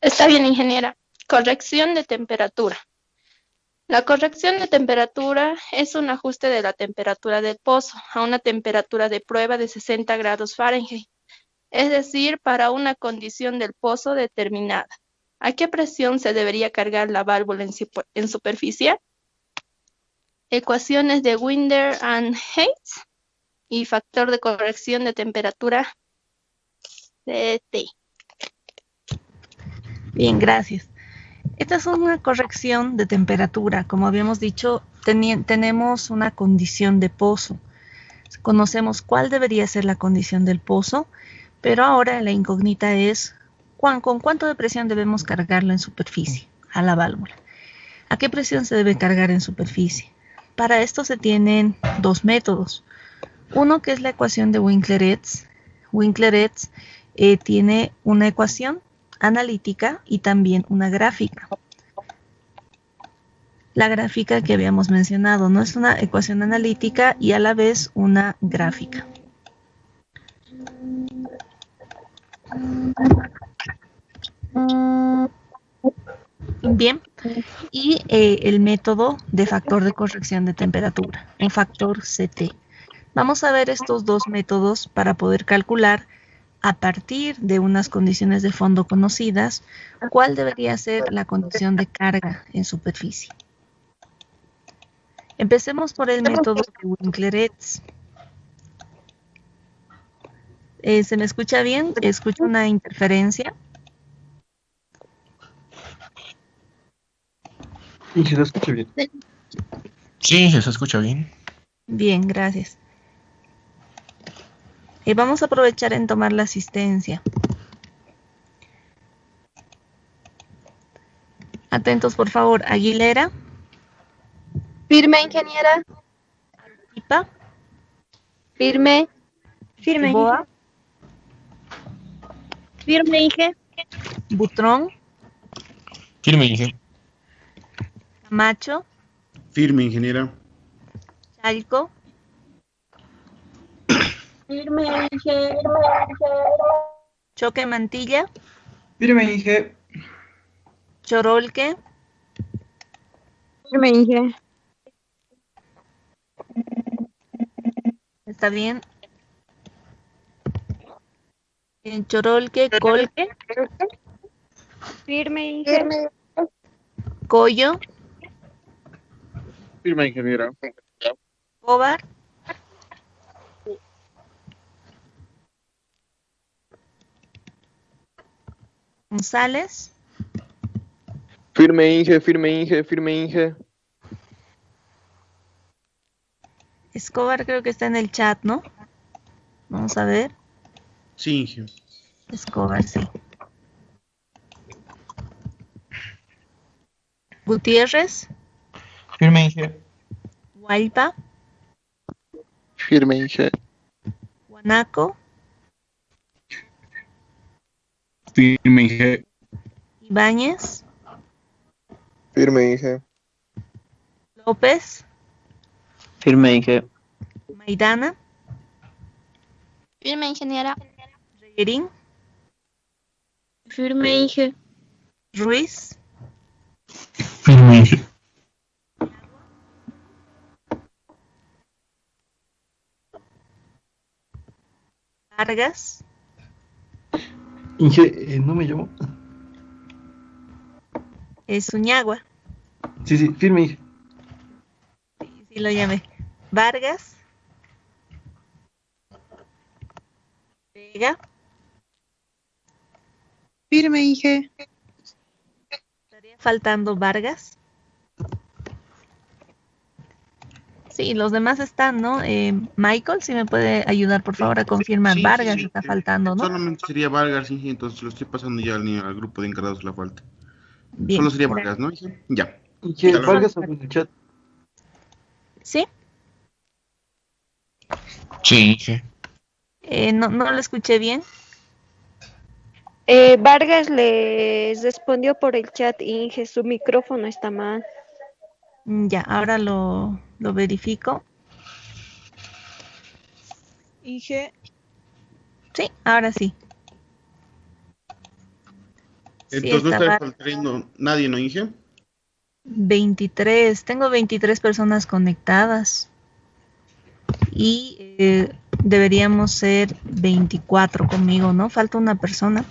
Está bien, ingeniera. Corrección de temperatura. La corrección de temperatura es un ajuste de la temperatura del pozo a una temperatura de prueba de 60 grados Fahrenheit, es decir, para una condición del pozo determinada. ¿A qué presión se debería cargar la válvula en superficie? Ecuaciones de Winder and Hayes y factor de corrección de temperatura CT. Bien, gracias. Esta es una corrección de temperatura. Como habíamos dicho, tenemos una condición de pozo. Conocemos cuál debería ser la condición del pozo, pero ahora la incógnita es con cuánto de presión debemos cargarlo en superficie a la válvula. ¿A qué presión se debe cargar en superficie? Para esto se tienen dos métodos. Uno que es la ecuación de Winkler-Etz. Winkler-Etz tiene una ecuación analítica y también una gráfica. La gráfica que habíamos mencionado, ¿no? Es una ecuación analítica y a la vez una gráfica. Bien, y el método de factor de corrección de temperatura, un factor CT. Vamos a ver estos dos métodos para poder calcular a partir de unas condiciones de fondo conocidas cuál debería ser la condición de carga en superficie. Empecemos por el método de Winkler-Etz. ¿Se me escucha bien? ¿Escucho una interferencia? Sí, se escucha bien. Sí, se escucha bien. Bien, gracias. Vamos a aprovechar en tomar la asistencia. Atentos, por favor. Aguilera. Firme, ingeniera. Ipa. Firme. Firme, Boa. Firme, Inge. Butrón. Firme, Inge. Camacho. Firme, ingeniera. Chalco. Firme, Inge. Choque Mantilla. Firme, Inge. Chorolque. Firme, Inge. ¿Está bien? En Chorolque, Colque. Firme, Inge. Coyo. Firme, ingeniera. Cobar. González. Firme Inge, firme Inge, firme Inge. Escobar creo que está en el chat, ¿no? Vamos a ver. Sí, Inge. Escobar, sí. Gutiérrez. Firme, Inge. Guaypa. Firme Inge. Guanaco. Firme, Inge. Ibáñez. Firme Inge. López. Firme, Inge. Maidana. Firme, ingeniera. Reguerín. Firme, Inge. Ruiz. Firme, Inge. Vargas. Inge, no me llamó. Zuñagua. Sí, firme, Inge. Sí, lo llamé. Vargas. Vega. Firme, Inge. Estaría faltando Vargas. Sí, los demás están, ¿no? Michael, si me puede ayudar, por favor, a confirmar. Sí, Vargas sí, está faltando, ¿no? Solamente sería Vargas, Inge, entonces lo estoy pasando ya al grupo de encargados de la falta. Bien. Solo sería Vargas, ¿no, Inge? Ya. Inge, Ya lo- Vargas en el chat. ¿Sí? Sí, Inge. No lo escuché bien. Vargas les respondió por el chat, Inge, su micrófono está mal. Ya, ahora lo verifico. Inge. Sí, ahora sí. Sí, Entonces no está está válido. faltando nadie, ¿no, Inge? 23. Tengo 23 personas conectadas. Y deberíamos ser 24 conmigo, ¿no? Falta una persona.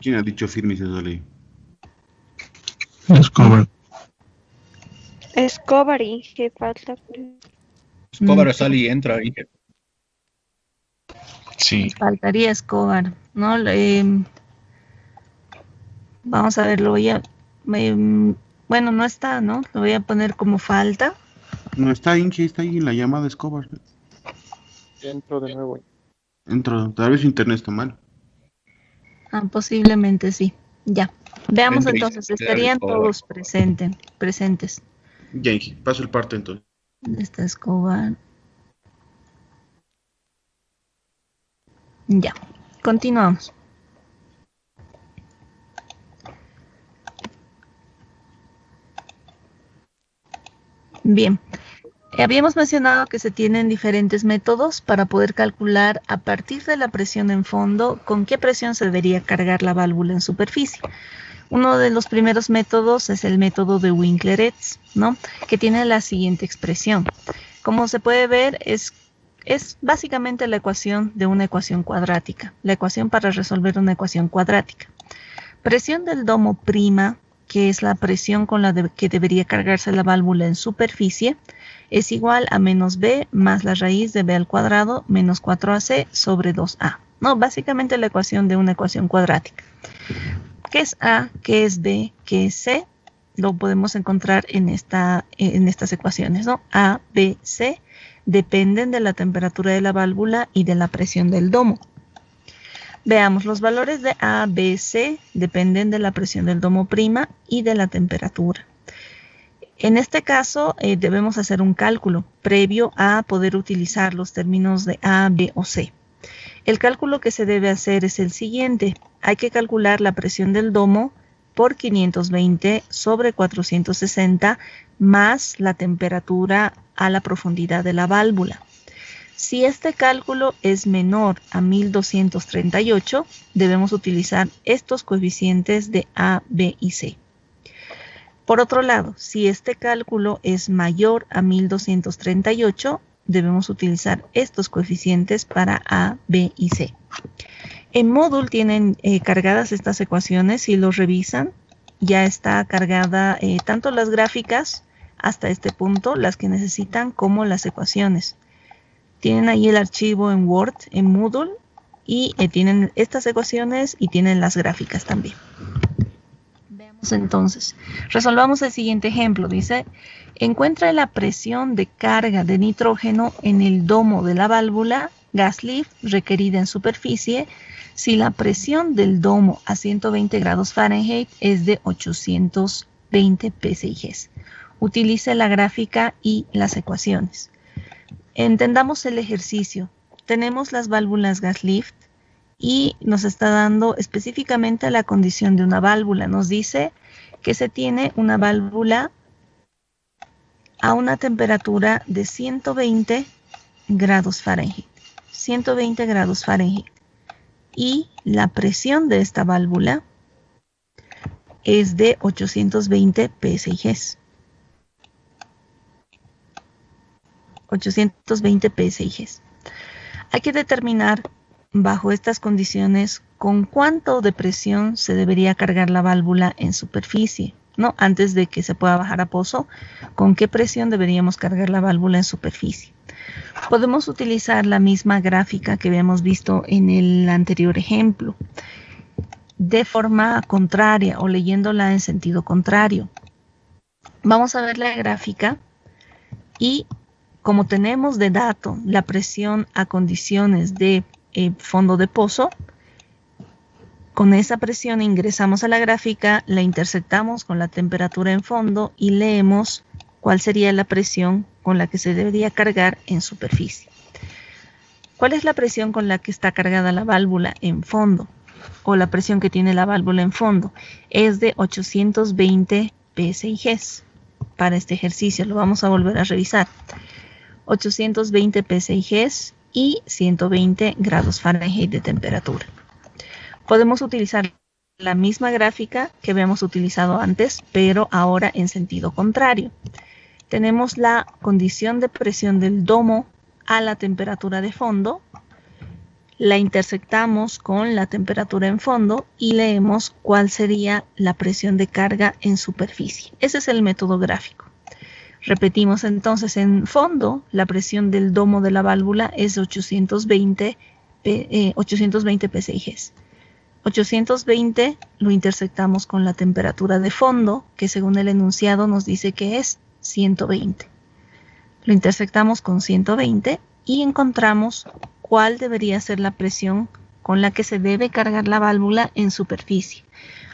¿Quién ha dicho firme y se sale? Escobar. Escobar, Inge, falta. Escobar sale y entra, Inge. Sí. Faltaría Escobar, ¿no? Vamos a ver, bueno, no está, ¿no? Lo voy a poner como falta. No está Inge, está ahí en la llamada Escobar. Entro de nuevo. Entro, tal vez su internet está mal. Posiblemente sí. Ya. Veamos Entra y entonces, se queda estarían Escobar. todos presentes. Ya, Inge, paso el parte entonces. Está Escobar. Ya. Continuamos. Bien. Habíamos mencionado que se tienen diferentes métodos para poder calcular a partir de la presión en fondo con qué presión se debería cargar la válvula en superficie. Uno de los primeros métodos es el método de Winkler-Etz, ¿no? Que tiene la siguiente expresión. Como se puede ver, es básicamente la ecuación de una ecuación cuadrática, la ecuación para resolver una ecuación cuadrática. Presión del domo prima, que es la presión con la que debería cargarse la válvula en superficie, es igual a menos b más la raíz de b al cuadrado menos 4ac sobre 2a. No, básicamente la ecuación de una ecuación cuadrática. ¿Qué es a? ¿Qué es b? ¿Qué es c? Lo podemos encontrar en estas ecuaciones, ¿no? A, b, c dependen de la temperatura de la válvula y de la presión del domo. Veamos, los valores de A, B, C dependen de la presión del domo prima y de la temperatura. En este caso debemos hacer un cálculo previo a poder utilizar los términos de A, B o C. El cálculo que se debe hacer es el siguiente. Hay que calcular la presión del domo por 520 sobre 460 más la temperatura a la profundidad de la válvula. Si este cálculo es menor a 1238, debemos utilizar estos coeficientes de A, B y C. Por otro lado, si este cálculo es mayor a 1238, debemos utilizar estos coeficientes para A, B y C. En Moodle tienen cargadas estas ecuaciones. Si los revisan, ya está cargada tanto las gráficas hasta este punto, las que necesitan, como las ecuaciones. Tienen ahí el archivo en Word, en Moodle, y tienen estas ecuaciones y tienen las gráficas también. Veamos entonces. Resolvamos el siguiente ejemplo. Dice, encuentra la presión de carga de nitrógeno en el domo de la válvula gas lift requerida en superficie si la presión del domo a 120 grados Fahrenheit es de 820 psigs. Utilice la gráfica y las ecuaciones. Entendamos el ejercicio. Tenemos las válvulas gas lift y nos está dando específicamente la condición de una válvula. Nos dice que se tiene una válvula a una temperatura de 120 grados Fahrenheit. 120 grados Fahrenheit. Y la presión de esta válvula es de 820 psigs. 820 psigs. Hay que determinar bajo estas condiciones con cuánto de presión se debería cargar la válvula en superficie, ¿no? Antes de que se pueda bajar a pozo, con qué presión deberíamos cargar la válvula en superficie. Podemos utilizar la misma gráfica que habíamos visto en el anterior ejemplo, de forma contraria o leyéndola en sentido contrario. Vamos a ver la gráfica y como tenemos de dato la presión a condiciones de fondo de pozo, con esa presión ingresamos a la gráfica, la intersectamos con la temperatura en fondo y leemos cuál sería la presión con la que se debería cargar en superficie. ¿Cuál es la presión con la que está cargada la válvula en fondo? O la presión que tiene la válvula en fondo es de 820 psigs. Para este ejercicio lo vamos a volver a revisar. 820 psigs y 120 grados Fahrenheit de temperatura. Podemos utilizar la misma gráfica que habíamos utilizado antes, pero ahora en sentido contrario. Tenemos la condición de presión del domo a la temperatura de fondo, la intersectamos con la temperatura en fondo y leemos cuál sería la presión de carga en superficie. Ese es el método gráfico. Repetimos entonces, en fondo la presión del domo de la válvula es 820 psi. 820 lo intersectamos con la temperatura de fondo, que según el enunciado nos dice que es 120. Lo intersectamos con 120 y encontramos cuál debería ser la presión con la que se debe cargar la válvula en superficie.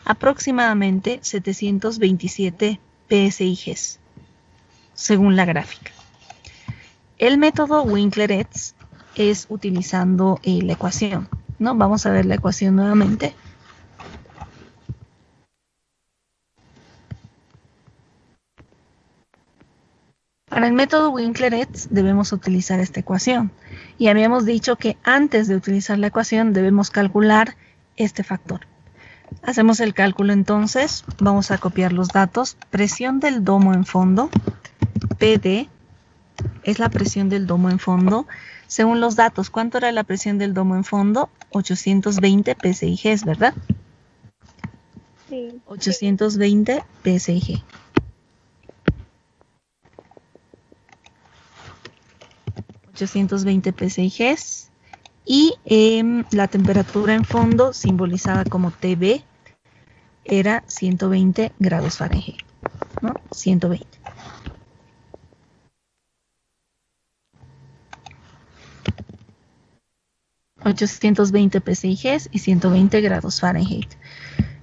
Aproximadamente 727 psi, según la gráfica. El método Winkler-Etz es utilizando la ecuación, ¿no? Vamos a ver la ecuación nuevamente. Para el método Winkler-Etz debemos utilizar esta ecuación. Y habíamos dicho que antes de utilizar la ecuación debemos calcular este factor. Hacemos el cálculo entonces. Vamos a copiar los datos. Presión del domo en fondo. PD es la presión del domo en fondo. Según los datos, ¿cuánto era la presión del domo en fondo? 820 psi, ¿verdad? Sí. 820 psi. 820 psi y la temperatura en fondo, simbolizada como TB, era 120 grados Fahrenheit, ¿no? 120. $820 psi y 120 grados Fahrenheit.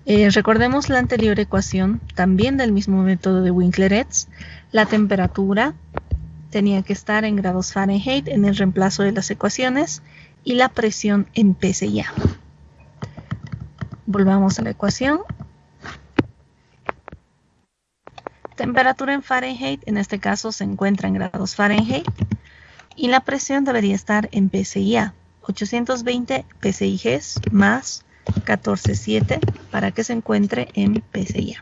Recordemos la anterior ecuación, también del mismo método de Winkler-Etz. La temperatura tenía que estar en grados Fahrenheit en el reemplazo de las ecuaciones y la presión en PSI. Volvamos a la ecuación. Temperatura en Fahrenheit, en este caso se encuentra en grados Fahrenheit y la presión debería estar en PSI. 820 psi más 14,7 para que se encuentre en PSI.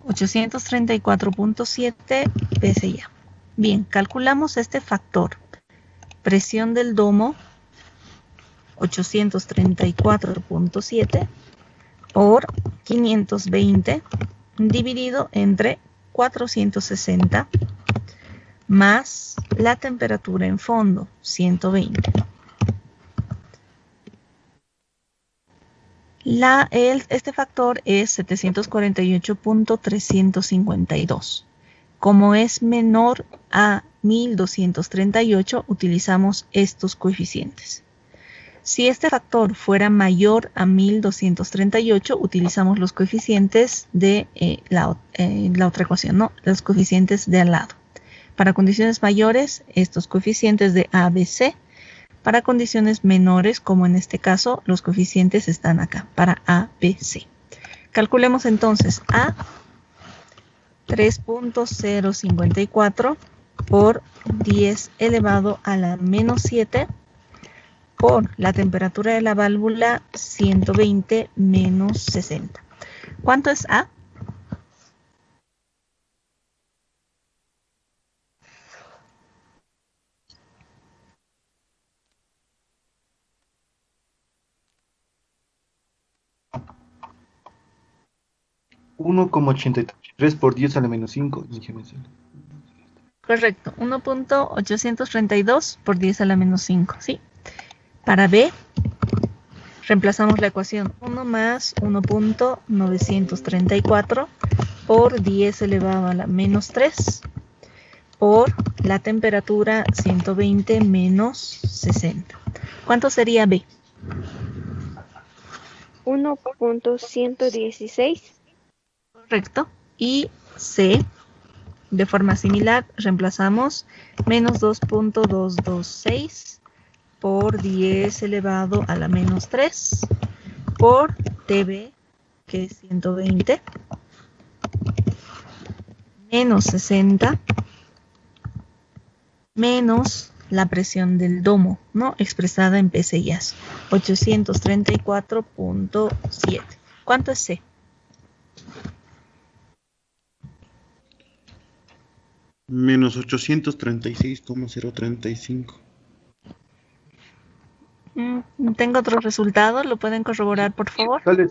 834.7 psi. Bien, calculamos este factor. Presión del domo 834.7 por 520 dividido entre 460 más la temperatura en fondo, 120. Este factor es 748.352. Como es menor a 1238, utilizamos estos coeficientes. Si este factor fuera mayor a 1238, utilizamos los coeficientes de la otra ecuación, ¿no? Los coeficientes de al lado. Para condiciones mayores, estos coeficientes de A, B, C. Para condiciones menores, como en este caso, los coeficientes están acá, para A, B, C. Calculemos entonces A, 3.054 por 10 elevado a la menos 7 por la temperatura de la válvula 120 menos 60. ¿Cuánto es A? $1,83 por 10 a la menos 5. Correcto, 1.832 por 10 a la menos 5, ¿sí? Para B, reemplazamos la ecuación 1 más 1.934 por 10 elevado a la menos 3 por la temperatura 120 menos 60. ¿Cuánto sería B? 1.116. Correcto. Y C, de forma similar, reemplazamos menos 2.226 por 10 elevado a la menos 3 por TB, que es 120, menos 60 menos la presión del domo, ¿no? Expresada en PSIAs, 834.7. ¿Cuánto es C? Menos 836,035. Tengo otro resultado, ¿lo pueden corroborar, por favor? Sale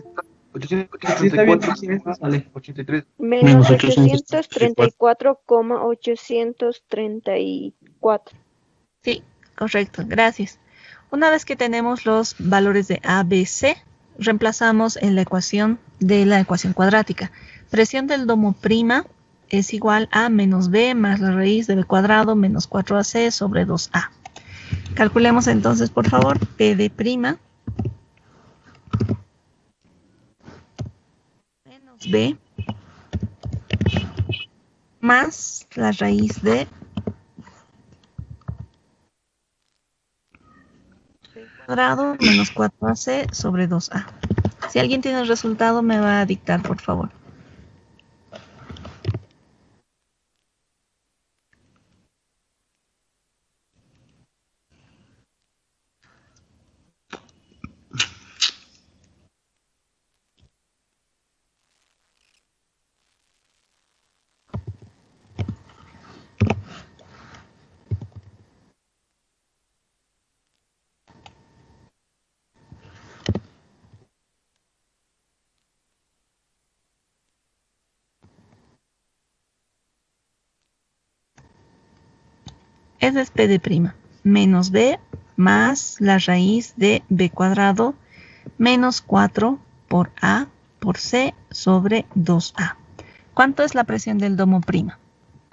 834,83. Menos 834. 834,834. Sí, correcto, gracias. Una vez que tenemos los valores de A, B, C, reemplazamos en la ecuación de la ecuación cuadrática. Presión del domo prima es igual a menos B más la raíz de B cuadrado menos 4AC sobre 2A. Calculemos entonces, por favor, P de prima menos B más la raíz de B cuadrado menos 4AC sobre 2A. Si alguien tiene el resultado, me va a dictar, por favor. Ese es P de prima, menos B más la raíz de B cuadrado menos 4 por A por C sobre 2A. ¿Cuánto es la presión del domo prima?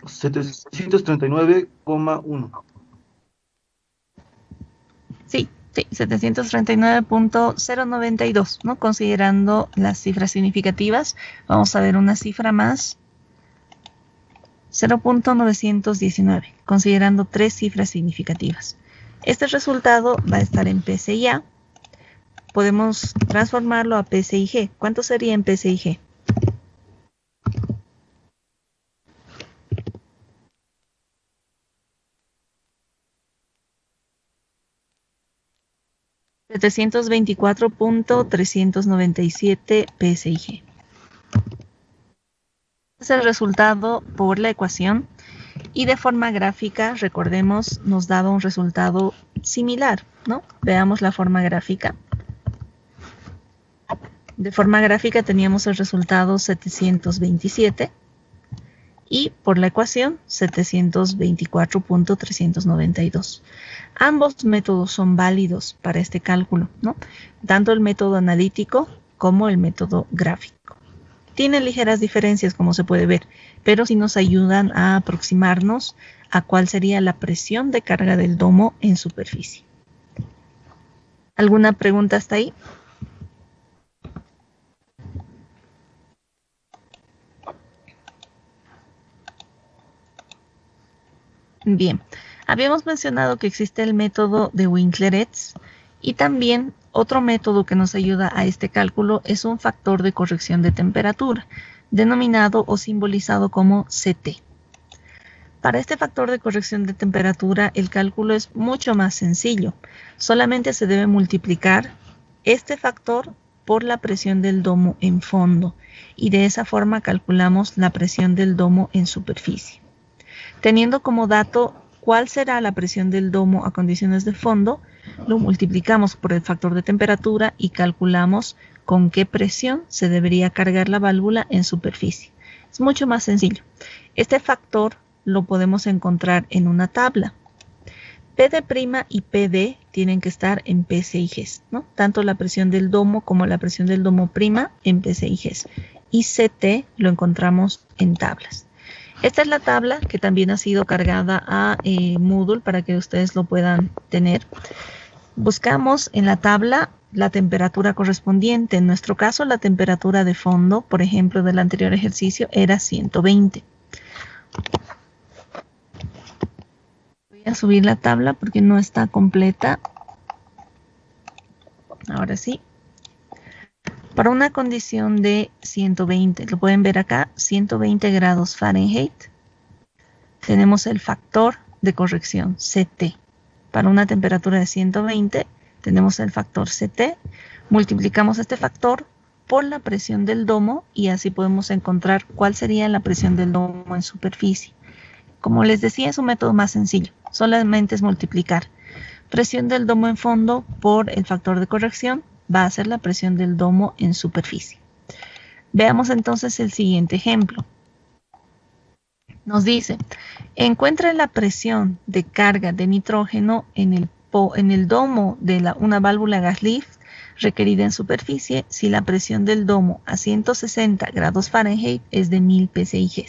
739,1. Sí, 739.092, ¿no? Considerando las cifras significativas, vamos a ver una cifra más, 0.919, considerando 3 cifras significativas. Este resultado va a estar en PSIA. Podemos transformarlo a PSIG. ¿Cuánto sería en PSIG? $724.397 PSIG. Es el resultado por la ecuación y de forma gráfica, recordemos, nos daba un resultado similar, ¿no? Veamos la forma gráfica. De forma gráfica teníamos el resultado 727 y por la ecuación 724.392. Ambos métodos son válidos para este cálculo, ¿no? Tanto el método analítico como el método gráfico. Tienen ligeras diferencias, como se puede ver, pero sí nos ayudan a aproximarnos a cuál sería la presión de carga del domo en superficie. ¿Alguna pregunta hasta ahí? Bien, habíamos mencionado que existe el método de Winkler-Etz y también otro método que nos ayuda a este cálculo es un factor de corrección de temperatura, denominado o simbolizado como CT. Para este factor de corrección de temperatura, el cálculo es mucho más sencillo. Solamente se debe multiplicar este factor por la presión del domo en fondo y de esa forma calculamos la presión del domo en superficie. Teniendo como dato cuál será la presión del domo a condiciones de fondo, lo multiplicamos por el factor de temperatura y calculamos con qué presión se debería cargar la válvula en superficie. Es mucho más sencillo. Este factor lo podemos encontrar en una tabla. PD' y PD tienen que estar en PSIGs, ¿no? Tanto la presión del domo como la presión del domo prima en PSIGs. Y CT lo encontramos en tablas. Esta es la tabla que también ha sido cargada a Moodle para que ustedes lo puedan tener. Buscamos en la tabla la temperatura correspondiente. En nuestro caso, la temperatura de fondo, por ejemplo, del anterior ejercicio, era 120. Voy a subir la tabla porque no está completa. Ahora sí. Para una condición de 120, lo pueden ver acá, 120 grados Fahrenheit. Tenemos el factor de corrección, CT. Para una temperatura de 120 tenemos el factor CT, multiplicamos este factor por la presión del domo y así podemos encontrar cuál sería la presión del domo en superficie. Como les decía, es un método más sencillo, solamente es multiplicar presión del domo en fondo por el factor de corrección, va a ser la presión del domo en superficie. Veamos entonces el siguiente ejemplo. Nos dice, encuentra la presión de carga de nitrógeno en el domo de una válvula gas lift requerida en superficie si la presión del domo a 160 grados Fahrenheit es de 1000 psi.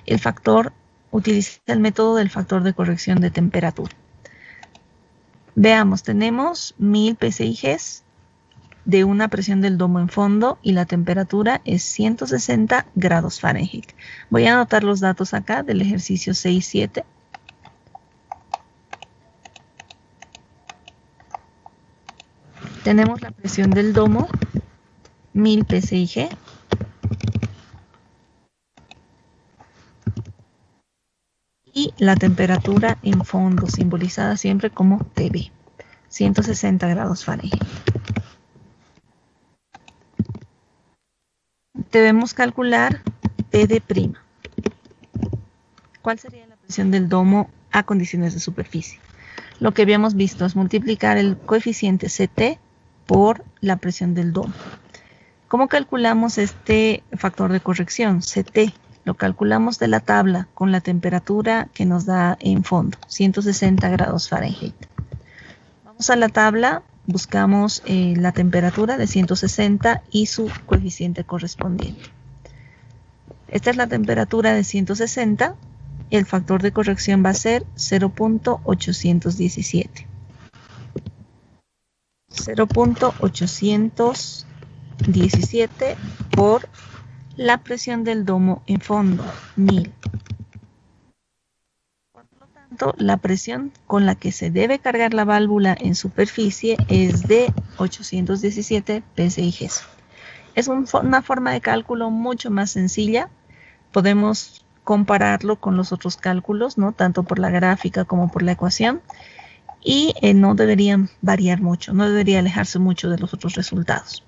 El factor utiliza el método del factor de corrección de temperatura. Veamos, tenemos 1000 psi de una presión del domo en fondo y la temperatura es 160 grados Fahrenheit. Voy a anotar los datos acá del ejercicio 6-7. Tenemos la presión del domo, 1000 psi. Y la temperatura en fondo, simbolizada siempre como TB, 160 grados Fahrenheit. Debemos calcular PD'. ¿Cuál sería la presión del domo a condiciones de superficie? Lo que habíamos visto es multiplicar el coeficiente CT por la presión del domo. ¿Cómo calculamos este factor de corrección? CT. Lo calculamos de la tabla con la temperatura que nos da en fondo, 160 grados Fahrenheit. Vamos a la tabla, buscamos la temperatura de 160 y su coeficiente correspondiente. Esta es la temperatura de 160. El factor de corrección va a ser 0.817. 0.817 por la presión del domo en fondo, 1000. Por lo tanto, la presión con la que se debe cargar la válvula en superficie es de 817 psi. Es una forma de cálculo mucho más sencilla. Podemos compararlo con los otros cálculos, ¿no? Tanto por la gráfica como por la ecuación. Y no deberían variar mucho, no debería alejarse mucho de los otros resultados.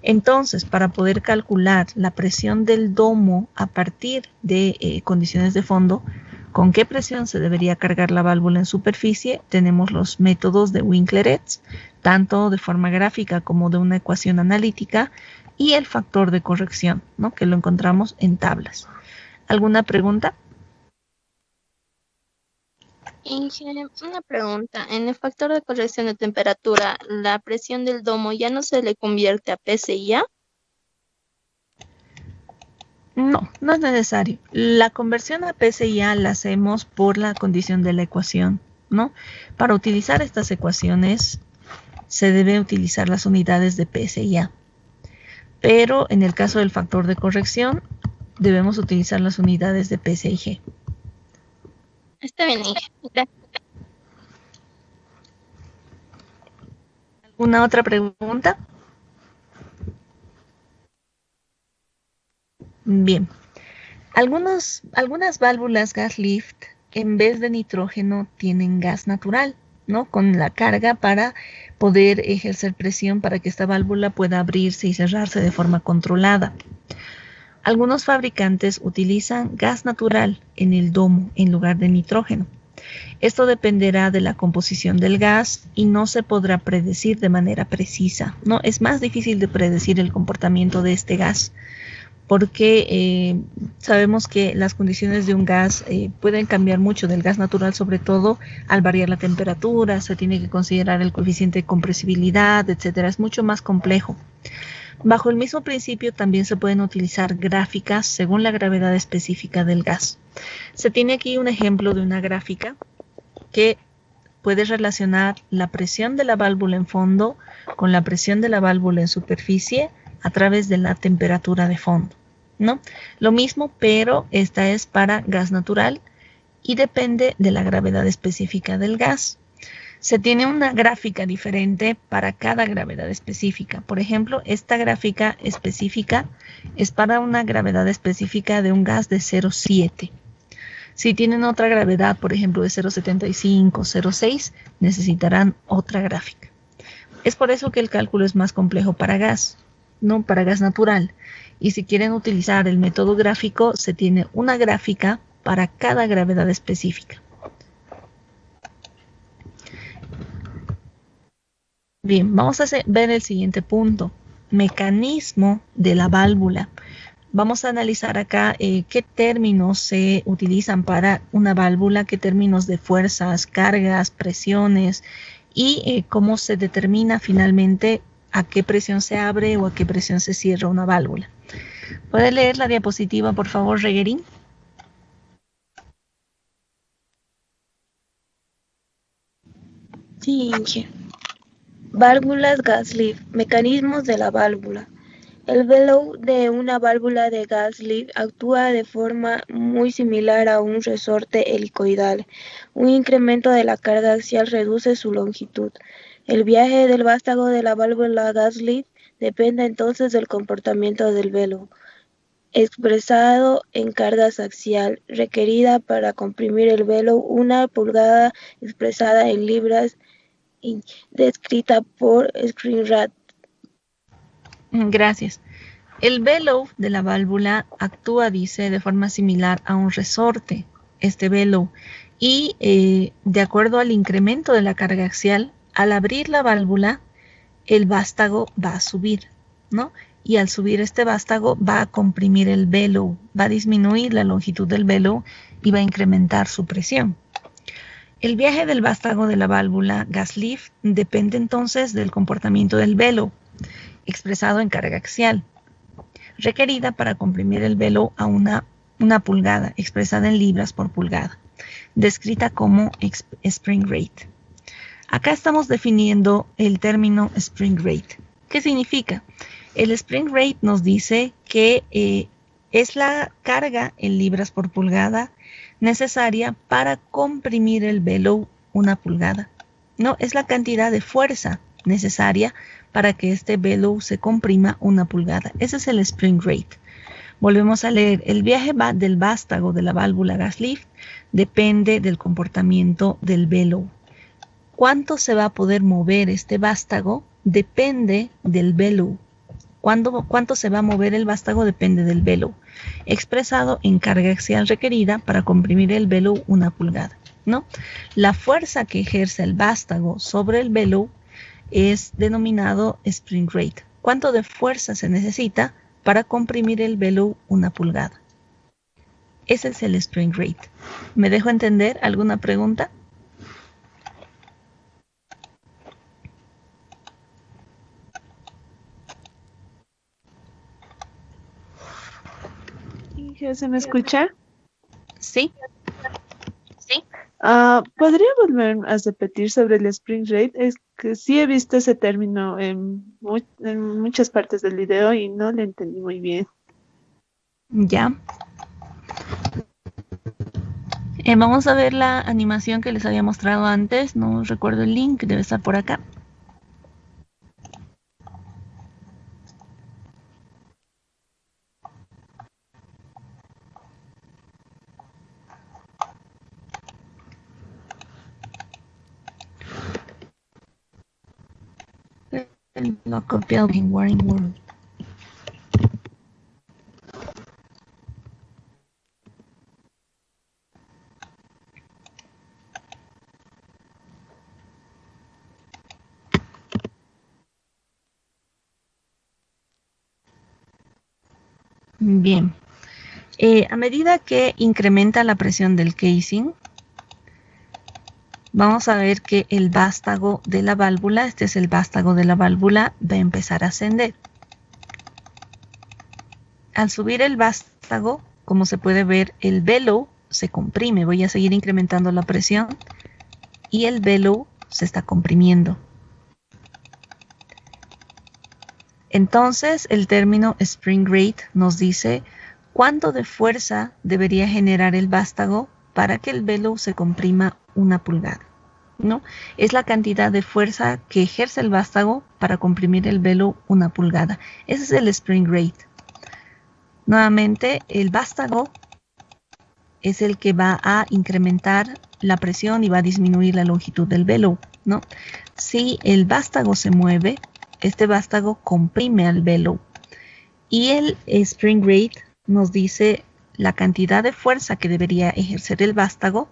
Entonces, para poder calcular la presión del domo a partir de condiciones de fondo, ¿con qué presión se debería cargar la válvula en superficie? Tenemos los métodos de Winkler-Etz, tanto de forma gráfica como de una ecuación analítica, y el factor de corrección, ¿no? Que lo encontramos en tablas. ¿Alguna pregunta? Inge, una pregunta. En el factor de corrección de temperatura, ¿la presión del domo ya no se le convierte a PSI? No, no es necesario. La conversión a PSI la hacemos por la condición de la ecuación, ¿no? Para utilizar estas ecuaciones se debe utilizar las unidades de PSI. Pero en el caso del factor de corrección debemos utilizar las unidades de PSIG. Está bien, Inge. Gracias. ¿Alguna otra pregunta? Bien. Algunas válvulas gas lift en vez de nitrógeno tienen gas natural, ¿no? Con la carga para poder ejercer presión para que esta válvula pueda abrirse y cerrarse de forma controlada. Algunos fabricantes utilizan gas natural en el domo en lugar de nitrógeno. Esto dependerá de la composición del gas y no se podrá predecir de manera precisa, ¿no? Es más difícil de predecir el comportamiento de este gas porque sabemos que las condiciones de un gas pueden cambiar mucho del gas natural, sobre todo al variar la temperatura, se tiene que considerar el coeficiente de compresibilidad, etcétera. Es mucho más complejo. Bajo el mismo principio también se pueden utilizar gráficas según la gravedad específica del gas. Se tiene aquí un ejemplo de una gráfica que puede relacionar la presión de la válvula en fondo con la presión de la válvula en superficie a través de la temperatura de fondo, ¿no? Lo mismo, pero esta es para gas natural y depende de la gravedad específica del gas. Se tiene una gráfica diferente para cada gravedad específica. Por ejemplo, esta gráfica específica es para una gravedad específica de un gas de 0,7. Si tienen otra gravedad, por ejemplo, de 0,75, 0,6, necesitarán otra gráfica. Es por eso que el cálculo es más complejo para gas, no para gas natural. Y si quieren utilizar el método gráfico, se tiene una gráfica para cada gravedad específica. Bien, vamos a ver el siguiente punto. Mecanismo de la válvula. Vamos a analizar acá qué términos se utilizan para una válvula, qué términos de fuerzas, cargas, presiones y cómo se determina finalmente a qué presión se abre o a qué presión se cierra una válvula. ¿Puede leer la diapositiva, por favor, Reguerín? Sí, Inge. Válvulas gas lift. Mecanismos de la válvula. El bellow de una válvula de gas lift actúa de forma muy similar a un resorte helicoidal. Un incremento de la carga axial reduce su longitud. El viaje del vástago de la válvula gas lift depende entonces del comportamiento del bellow, expresado en carga axial requerida para comprimir el bellow, 1 pulgada expresada en libras y descrita por Screenrad. Gracias. El bellow de la válvula actúa, dice, de forma similar a un resorte, este bellow, y de acuerdo al incremento de la carga axial, al abrir la válvula, el vástago va a subir, ¿no? Y al subir este vástago va a comprimir el bellow, va a disminuir la longitud del bellow y va a incrementar su presión. El viaje del vástago de la válvula gas lift depende entonces del comportamiento del bellow, expresado en carga axial, requerida para comprimir el bellow a una pulgada, expresada en libras por pulgada, descrita como spring rate. Acá estamos definiendo el término spring rate. ¿Qué significa? El spring rate nos dice que es la carga en libras por pulgada necesaria para comprimir el bellow 1 pulgada. No, es la cantidad de fuerza necesaria para que este bellow se comprima 1 pulgada. Ese es el spring rate. Volvemos a leer. El viaje del vástago de la válvula gas lift depende del comportamiento del bellow. ¿Cuánto se va a poder mover este vástago? Depende del bellow. ¿Cuánto se va a mover el vástago? Depende del bellow, expresado en carga axial requerida para comprimir el bellow 1 pulgada, ¿no? La fuerza que ejerce el vástago sobre el bellow es denominado spring rate. ¿Cuánto de fuerza se necesita para comprimir el bellow 1 pulgada? Ese es el spring rate. ¿Me dejo entender? ¿Alguna pregunta? ¿Se me escucha? Sí. ¿Podría volver a repetir sobre el spring rate? Es que sí he visto ese término en muchas partes del video y no lo entendí muy bien. Ya. Vamos a ver la animación que les había mostrado antes. No recuerdo el link, debe estar por acá. Lo ha copiado en Warring World. Bien. A medida que incrementa la presión del casing, vamos a ver que el vástago de la válvula, este es el vástago de la válvula, va a empezar a ascender. Al subir el vástago, como se puede ver, el bellow se comprime. Voy a seguir incrementando la presión y el bellow se está comprimiendo. Entonces, el término spring rate nos dice cuánto de fuerza debería generar el vástago para que el bellow se comprima 1 pulgada, ¿no? Es la cantidad de fuerza que ejerce el vástago para comprimir el bellow 1 pulgada. Ese es el spring rate. Nuevamente, el vástago es el que va a incrementar la presión y va a disminuir la longitud del bellow, ¿no? Si el vástago se mueve, este vástago comprime al bellow. Y el spring rate nos dice la cantidad de fuerza que debería ejercer el vástago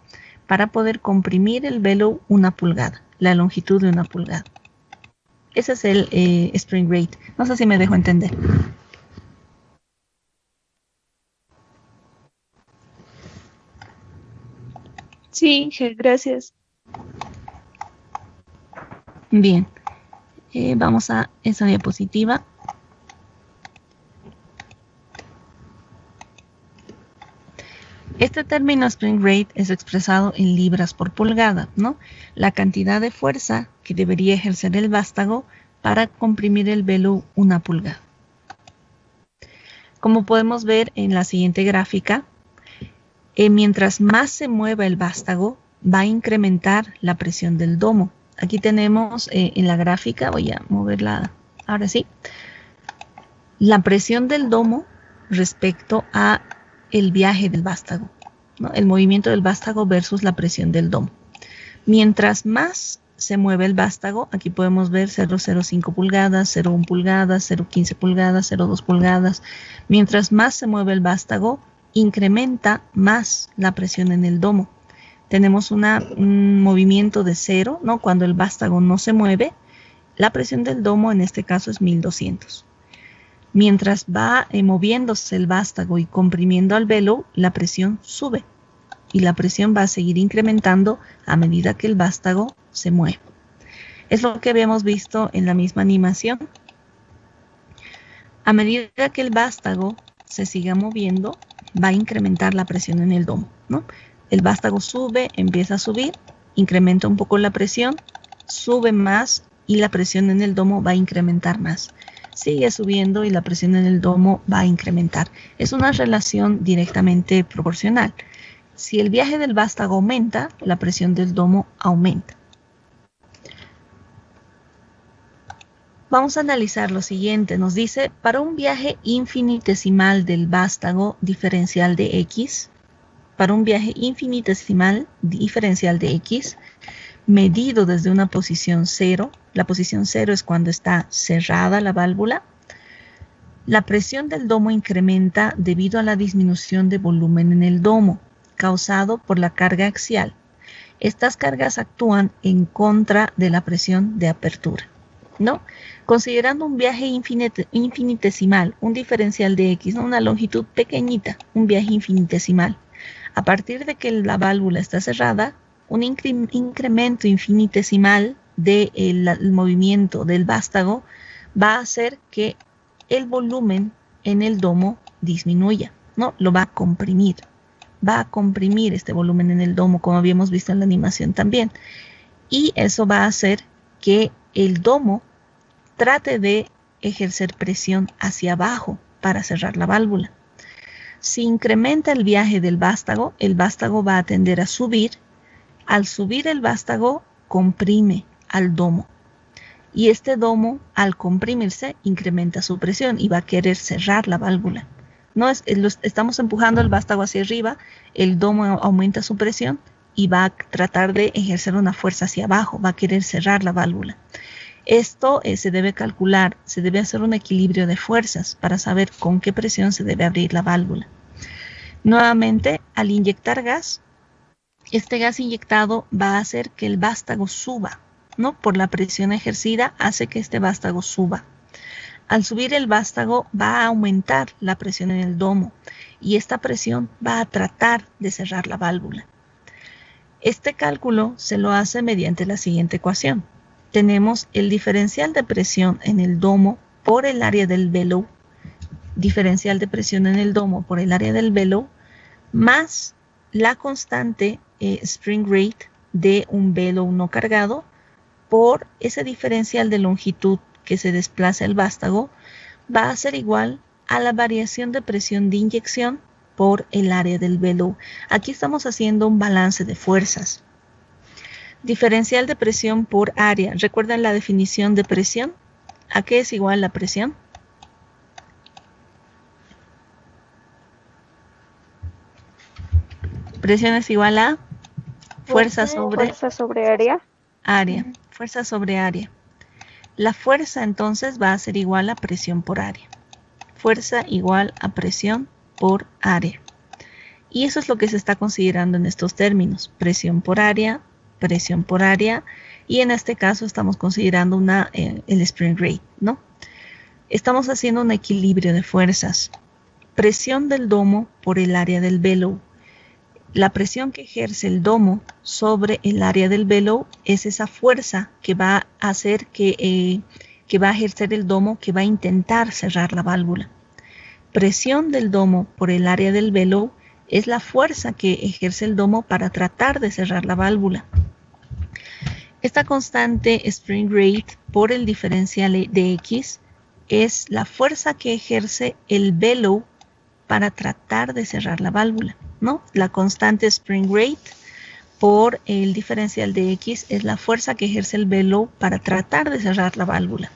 para poder comprimir el bellow 1 pulgada, la longitud de 1 pulgada. Ese es el spring rate. No sé si me dejo entender. Sí, Inge, gracias. Bien, vamos a esa diapositiva. Este término spring rate es expresado en libras por pulgada, ¿no? La cantidad de fuerza que debería ejercer el vástago para comprimir el bellow 1 pulgada. Como podemos ver en la siguiente gráfica, mientras más se mueva el vástago, va a incrementar la presión del domo. Aquí tenemos en la gráfica, voy a moverla ahora sí, la presión del domo respecto a el viaje del vástago, ¿no? El movimiento del vástago versus la presión del domo. Mientras más se mueve el vástago, aquí podemos ver 0,05 pulgadas, 0,1 pulgadas, 0,15 pulgadas, 0,2 pulgadas. Mientras más se mueve el vástago, incrementa más la presión en el domo. Tenemos un movimiento de 0, ¿no? Cuando el vástago no se mueve, la presión del domo en este caso es 1200. Mientras va moviéndose el vástago y comprimiendo al bellow, la presión sube. Y la presión va a seguir incrementando a medida que el vástago se mueve. Es lo que habíamos visto en la misma animación. A medida que el vástago se siga moviendo, va a incrementar la presión en el domo, ¿no? El vástago sube, empieza a subir, incrementa un poco la presión, sube más y la presión en el domo va a incrementar más. Sigue subiendo y la presión en el domo va a incrementar. Es una relación directamente proporcional. Si el viaje del vástago aumenta, la presión del domo aumenta. Vamos a analizar lo siguiente. Nos dice, para un viaje infinitesimal del vástago diferencial de X, para un viaje infinitesimal diferencial de X, medido desde una posición 0, la posición 0 es cuando está cerrada la válvula, la presión del domo incrementa debido a la disminución de volumen en el domo, causado por la carga axial. Estas cargas actúan en contra de la presión de apertura, ¿no? Considerando un viaje infinitesimal, un diferencial de X, ¿no? Una longitud pequeñita, un viaje infinitesimal. A partir de que la válvula está cerrada, un incremento infinitesimal del movimiento del vástago va a hacer que el volumen en el domo disminuya, ¿no? Lo va a comprimir. Va a comprimir este volumen en el domo, como habíamos visto en la animación también. Y eso va a hacer que el domo trate de ejercer presión hacia abajo para cerrar la válvula. Si incrementa el viaje del vástago, el vástago va a tender a subir. Al subir el vástago, comprime al domo. Y este domo, al comprimirse, incrementa su presión y va a querer cerrar la válvula. No estamos empujando el vástago hacia arriba, el domo aumenta su presión y va a tratar de ejercer una fuerza hacia abajo, va a querer cerrar la válvula. Esto se debe calcular, se debe hacer un equilibrio de fuerzas para saber con qué presión se debe abrir la válvula. Nuevamente, al inyectar gas, este gas inyectado va a hacer que el vástago suba, ¿no? Por la presión ejercida hace que este vástago suba. Al subir el vástago va a aumentar la presión en el domo y esta presión va a tratar de cerrar la válvula. Este cálculo se lo hace mediante la siguiente ecuación. Tenemos el diferencial de presión en el domo por el área del bellow, diferencial de presión en el domo por el área del bellow, más la constante spring rate de un bellow no cargado por ese diferencial de longitud que se desplaza el vástago, va a ser igual a la variación de presión de inyección por el área del bellow. Aquí estamos haciendo un balance de fuerzas. Diferencial de presión por área. ¿Recuerdan la definición de presión? ¿A qué es igual la presión? Presión es igual a fuerza sobre área. área. Fuerza sobre área. La fuerza entonces va a ser igual a presión por área. Fuerza igual a presión por área. Y eso es lo que se está considerando en estos términos. Presión por área, y en este caso estamos considerando el spring rate, ¿no? Estamos haciendo un equilibrio de fuerzas. Presión del domo por el área del bellow. La presión que ejerce el domo sobre el área del bellow es esa fuerza que va a hacer que va a ejercer el domo, que va a intentar cerrar la válvula. Presión del domo por el área del bellow es la fuerza que ejerce el domo para tratar de cerrar la válvula. Esta constante spring rate por el diferencial de X es la fuerza que ejerce el bellow para tratar de cerrar la válvula, ¿no? La constante spring rate por el diferencial de X es la fuerza que ejerce el bellow para tratar de cerrar la válvula.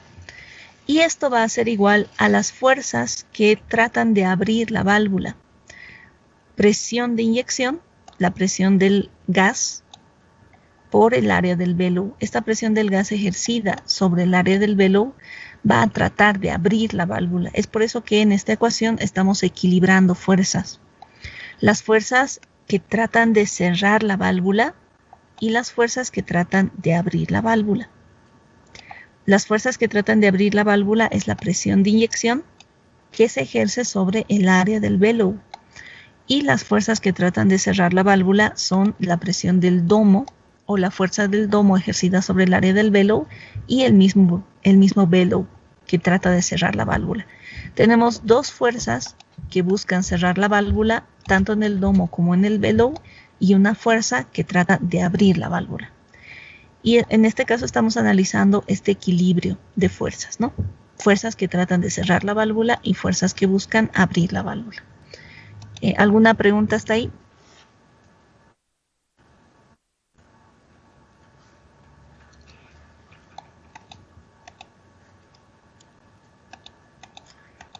Y esto va a ser igual a las fuerzas que tratan de abrir la válvula. Presión de inyección, la presión del gas por el área del bellow. Esta presión del gas ejercida sobre el área del bellow va a tratar de abrir la válvula. Es por eso que en esta ecuación estamos equilibrando fuerzas. Las fuerzas que tratan de cerrar la válvula y las fuerzas que tratan de abrir la válvula. Las fuerzas que tratan de abrir la válvula es la presión de inyección que se ejerce sobre el área del bellow. Y las fuerzas que tratan de cerrar la válvula son la presión del domo o la fuerza del domo ejercida sobre el área del bellow y el mismo bellow que trata de cerrar la válvula. Tenemos dos fuerzas que buscan cerrar la válvula tanto en el domo como en el bellow y una fuerza que trata de abrir la válvula. Y en este caso estamos analizando este equilibrio de fuerzas, ¿no? Fuerzas que tratan de cerrar la válvula y fuerzas que buscan abrir la válvula. ¿Alguna pregunta hasta ahí?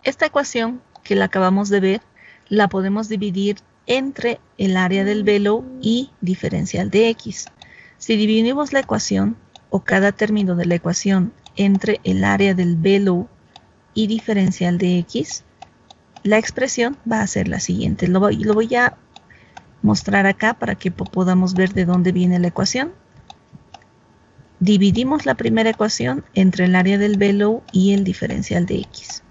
Esta ecuación que la acabamos de ver, la podemos dividir entre el área del bellow y diferencial de X. Si dividimos la ecuación o cada término de la ecuación entre el área del bellow y diferencial de X, la expresión va a ser la siguiente. Lo voy a mostrar acá para que podamos ver de dónde viene la ecuación. Dividimos la primera ecuación entre el área del bellow y el diferencial de X.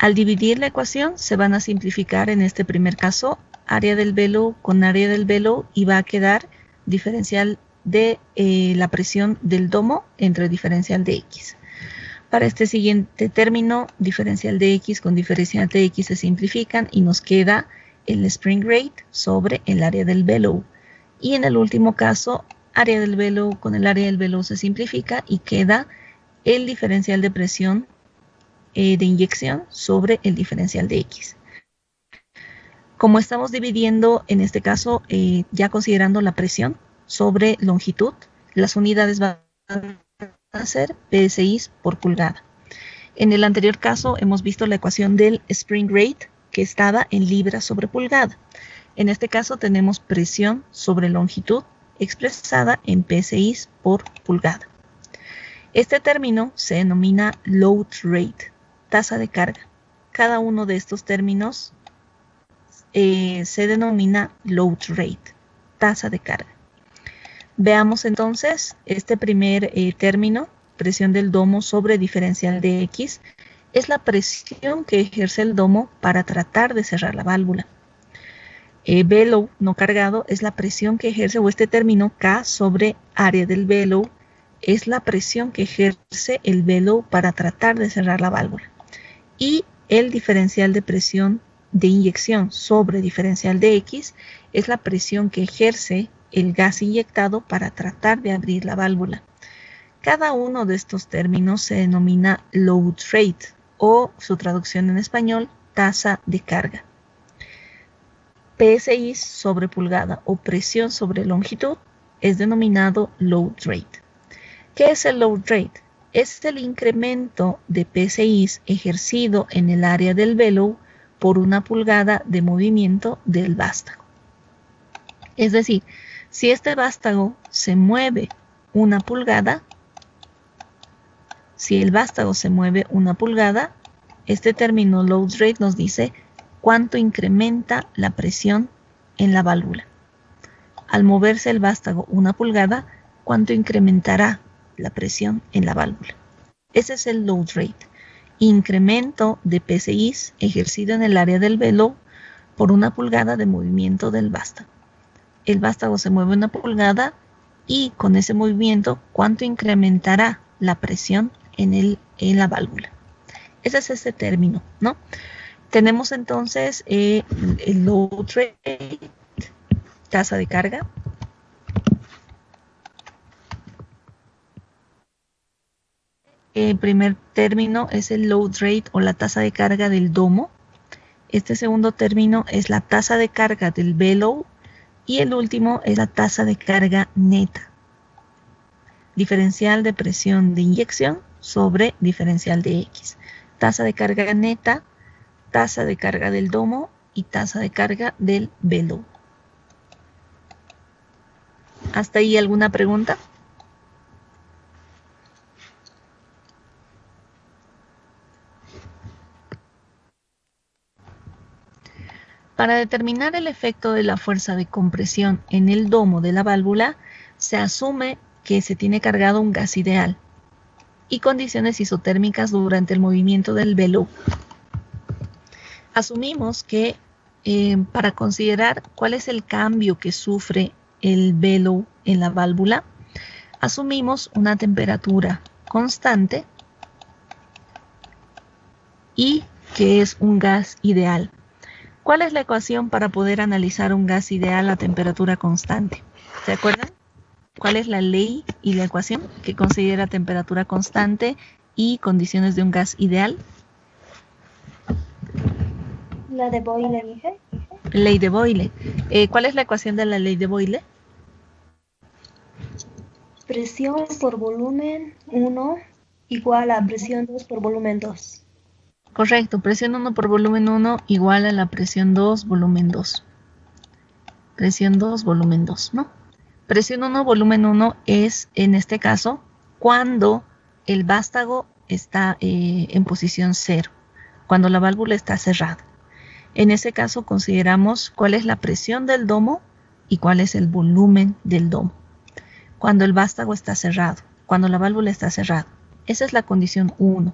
Al dividir la ecuación se van a simplificar en este primer caso área del bellow con área del bellow y va a quedar diferencial de la presión del domo entre diferencial de X. Para este siguiente término, diferencial de X con diferencial de X se simplifican y nos queda el spring rate sobre el área del bellow. Y en el último caso, área del bellow con el área del bellow se simplifica y queda el diferencial de presión de inyección sobre el diferencial de X. Como estamos dividiendo, en este caso, ya considerando la presión sobre longitud, las unidades van a ser PSI por pulgada. En el anterior caso hemos visto la ecuación del spring rate que estaba en libras sobre pulgada. En este caso tenemos presión sobre longitud expresada en PSI por pulgada. Este término se denomina load rate, tasa de carga. Cada uno de estos términos se denomina load rate, tasa de carga. Veamos entonces este primer término, presión del domo sobre diferencial de X, es la presión que ejerce el domo para tratar de cerrar la válvula. Bellow no cargado es la presión que ejerce, o este término K sobre área del bellow, es la presión que ejerce el bellow para tratar de cerrar la válvula. Y el diferencial de presión de inyección sobre diferencial de X es la presión que ejerce el gas inyectado para tratar de abrir la válvula. Cada uno de estos términos se denomina load rate o su traducción en español, tasa de carga. PSI sobre pulgada o presión sobre longitud es denominado load rate. ¿Qué es el load rate? Es el incremento de PSI ejercido en el área del bellow por 1 pulgada de movimiento del vástago. Es decir, si este vástago se mueve 1 pulgada, si el vástago se mueve 1 pulgada, este término load rate nos dice cuánto incrementa la presión en la válvula. Al moverse el vástago 1 pulgada, cuánto incrementará la presión en la válvula. Ese es el load rate, incremento de PSIs ejercido en el área del bellow por 1 pulgada de movimiento del vástago. El vástago se mueve 1 pulgada y con ese movimiento, ¿cuánto incrementará la presión en la válvula? Ese es este término, ¿no? Tenemos entonces el load rate, tasa de carga. El primer término es el load rate o la tasa de carga del domo. Este segundo término es la tasa de carga del bellow. Y el último es la tasa de carga neta. Diferencial de presión de inyección sobre diferencial de X. Tasa de carga neta, tasa de carga del domo y tasa de carga del bellow. ¿Hasta ahí alguna pregunta? Para determinar el efecto de la fuerza de compresión en el domo de la válvula, se asume que se tiene cargado un gas ideal y condiciones isotérmicas durante el movimiento del bellow. Asumimos que para considerar cuál es el cambio que sufre el bellow en la válvula, asumimos una temperatura constante y que es un gas ideal. ¿Cuál es la ecuación para poder analizar un gas ideal a temperatura constante? ¿Se acuerdan? ¿Cuál es la ley y la ecuación que considera temperatura constante y condiciones de un gas ideal? La de Boyle, dije. Ley de Boyle. ¿Cuál es la ecuación de la ley de Boyle? Presión por volumen 1 igual a presión 2 por volumen 2. Correcto, presión 1 por volumen 1 igual a la presión 2 volumen 2. Presión 2 volumen 2, ¿no? Presión 1 volumen 1 es, en este caso, cuando el vástago está en posición 0, cuando la válvula está cerrada. En ese caso consideramos cuál es la presión del domo y cuál es el volumen del domo. Cuando el vástago está cerrado, cuando la válvula está cerrada. Esa es la condición 1.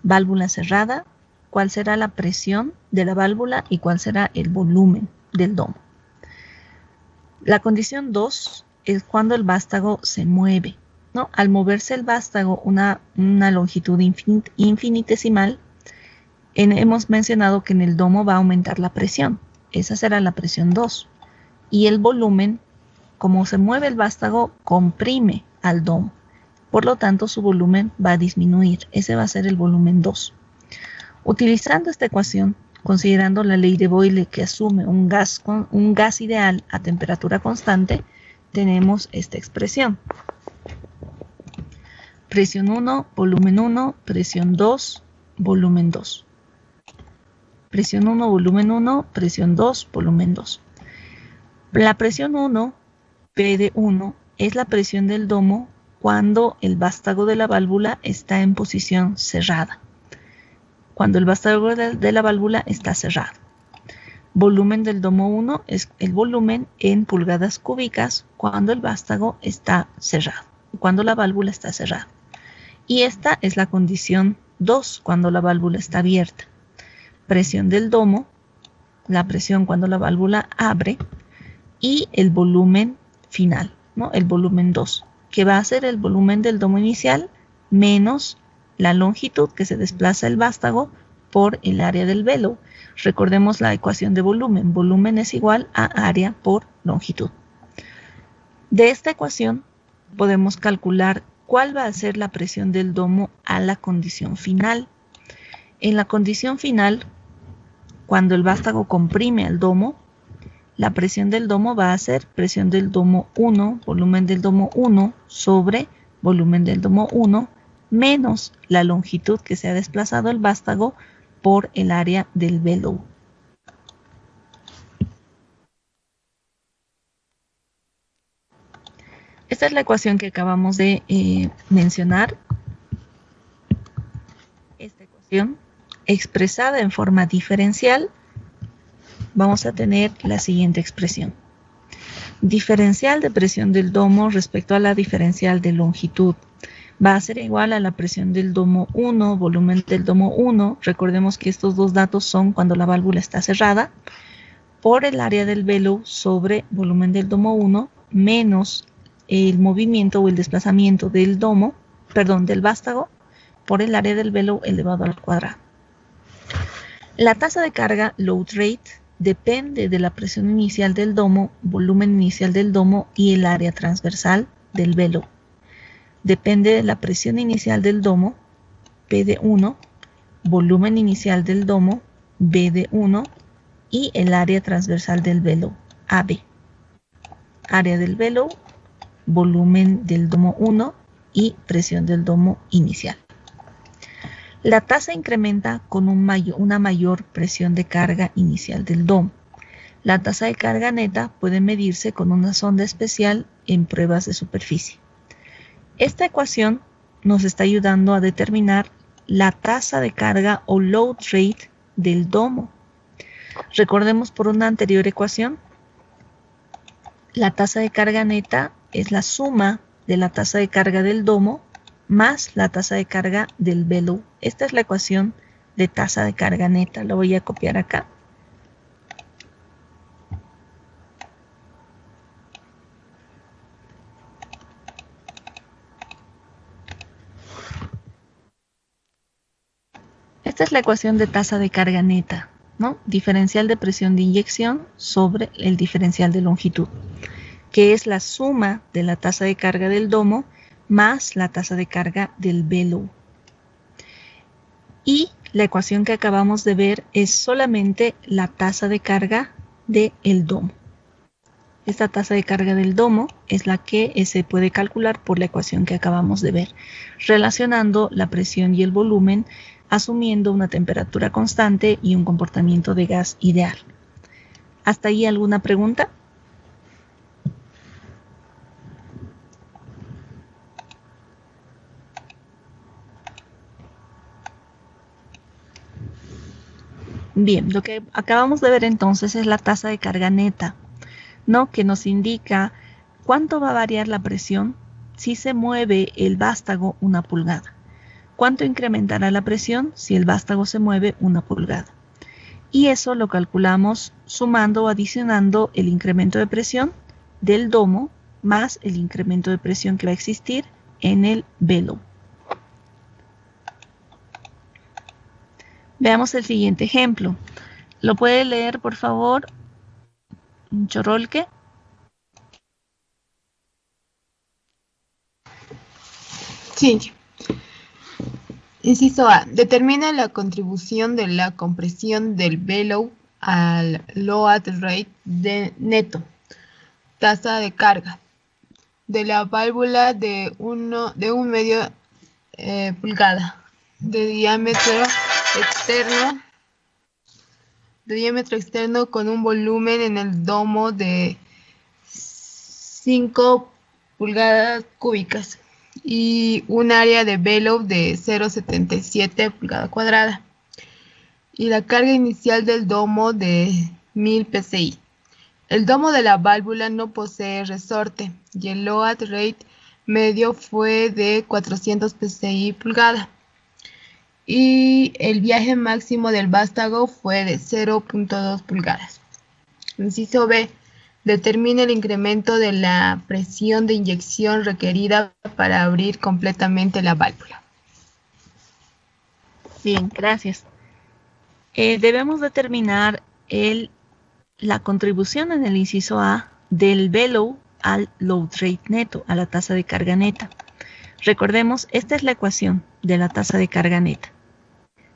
Válvula cerrada, cuál será la presión de la válvula y cuál será el volumen del domo. La condición 2 es cuando el vástago se mueve, ¿no? Al moverse el vástago una longitud infinitesimal, hemos mencionado que en el domo va a aumentar la presión. Esa será la presión 2. Y el volumen, como se mueve el vástago, comprime al domo. Por lo tanto, su volumen va a disminuir. Ese va a ser el volumen 2. Utilizando esta ecuación, considerando la ley de Boyle que asume un gas ideal a temperatura constante, tenemos esta expresión. Presión 1, volumen 1, presión 2, volumen 2. Presión 1, volumen 1, presión 2, volumen 2. La presión 1, P de 1, es la presión del domo cuando el vástago de la válvula está en posición cerrada. Cuando el vástago de la válvula está cerrado. Volumen del domo 1 es el volumen en pulgadas cúbicas cuando el vástago está cerrado, cuando la válvula está cerrada. Y esta es la condición 2 cuando la válvula está abierta. Presión del domo, la presión cuando la válvula abre y el volumen final, ¿no? El volumen 2. Que va a ser el volumen del domo inicial menos la longitud que se desplaza el vástago por el área del bellow. Recordemos la ecuación de volumen. Volumen es igual a área por longitud. De esta ecuación podemos calcular cuál va a ser la presión del domo a la condición final. En la condición final, cuando el vástago comprime al domo, la presión del domo va a ser presión del domo 1, volumen del domo 1 sobre volumen del domo 1 menos la longitud que se ha desplazado el vástago por el área del bellow. Esta es la ecuación que acabamos de mencionar. Esta ecuación expresada en forma diferencial, vamos a tener la siguiente expresión. Diferencial de presión del domo respecto a la diferencial de longitud va a ser igual a la presión del domo 1, volumen del domo 1. Recordemos que estos dos datos son cuando la válvula está cerrada, por el área del bellow sobre volumen del domo 1 menos el movimiento o el desplazamiento del domo, perdón, del vástago por el área del bellow elevado al cuadrado. La tasa de carga load rate depende de la presión inicial del domo, volumen inicial del domo y el área transversal del bellow. Depende de la presión inicial del domo, P de 1, volumen inicial del domo, B de 1 y el área transversal del bellow, AB. Área del bellow, volumen del domo 1 y presión del domo inicial. La tasa incrementa con una mayor presión de carga inicial del domo. La tasa de carga neta puede medirse con una sonda especial en pruebas de superficie. Esta ecuación nos está ayudando a determinar la tasa de carga o load rate del domo. Recordemos por una anterior ecuación, la tasa de carga neta es la suma de la tasa de carga del domo más la tasa de carga del bellow. Esta es la ecuación de tasa de carga neta. La voy a copiar acá. Esta es la ecuación de tasa de carga neta, ¿no? Diferencial de presión de inyección sobre el diferencial de longitud, que es la suma de la tasa de carga del domo más la tasa de carga del bellow. Y la ecuación que acabamos de ver es solamente la tasa de carga del domo. Esta tasa de carga del domo es la que se puede calcular por la ecuación que acabamos de ver, relacionando la presión y el volumen, asumiendo una temperatura constante y un comportamiento de gas ideal. ¿Hasta ahí alguna pregunta? Bien, lo que acabamos de ver entonces es la tasa de carga neta, ¿no? Que nos indica cuánto va a variar la presión si se mueve el vástago 1 pulgada. ¿Cuánto incrementará la presión si el vástago se mueve 1 pulgada? Y eso lo calculamos sumando o adicionando el incremento de presión del domo más el incremento de presión que va a existir en el bellow. Veamos el siguiente ejemplo. ¿Lo puede leer, por favor, Chorolque? Sí. Inciso A. Determina la contribución de la compresión del bellow al load rate neto. Tasa de carga de la válvula de 1/2 pulgada de diámetro externo con un volumen en el domo de 5 pulgadas cúbicas y un área de bellow de 0,77 pulgada cuadrada y la carga inicial del domo de 1000 psi. El domo de la válvula no posee resorte y el load rate medio fue de 400 psi pulgada. Y el viaje máximo del vástago fue de 0,2 pulgadas. Inciso B. Determina el incremento de la presión de inyección requerida para abrir completamente la válvula. Bien, gracias. Debemos determinar la contribución en el inciso A del bellow al load rate neto, a la tasa de carga neta. Recordemos, esta es la ecuación de la tasa de carga neta.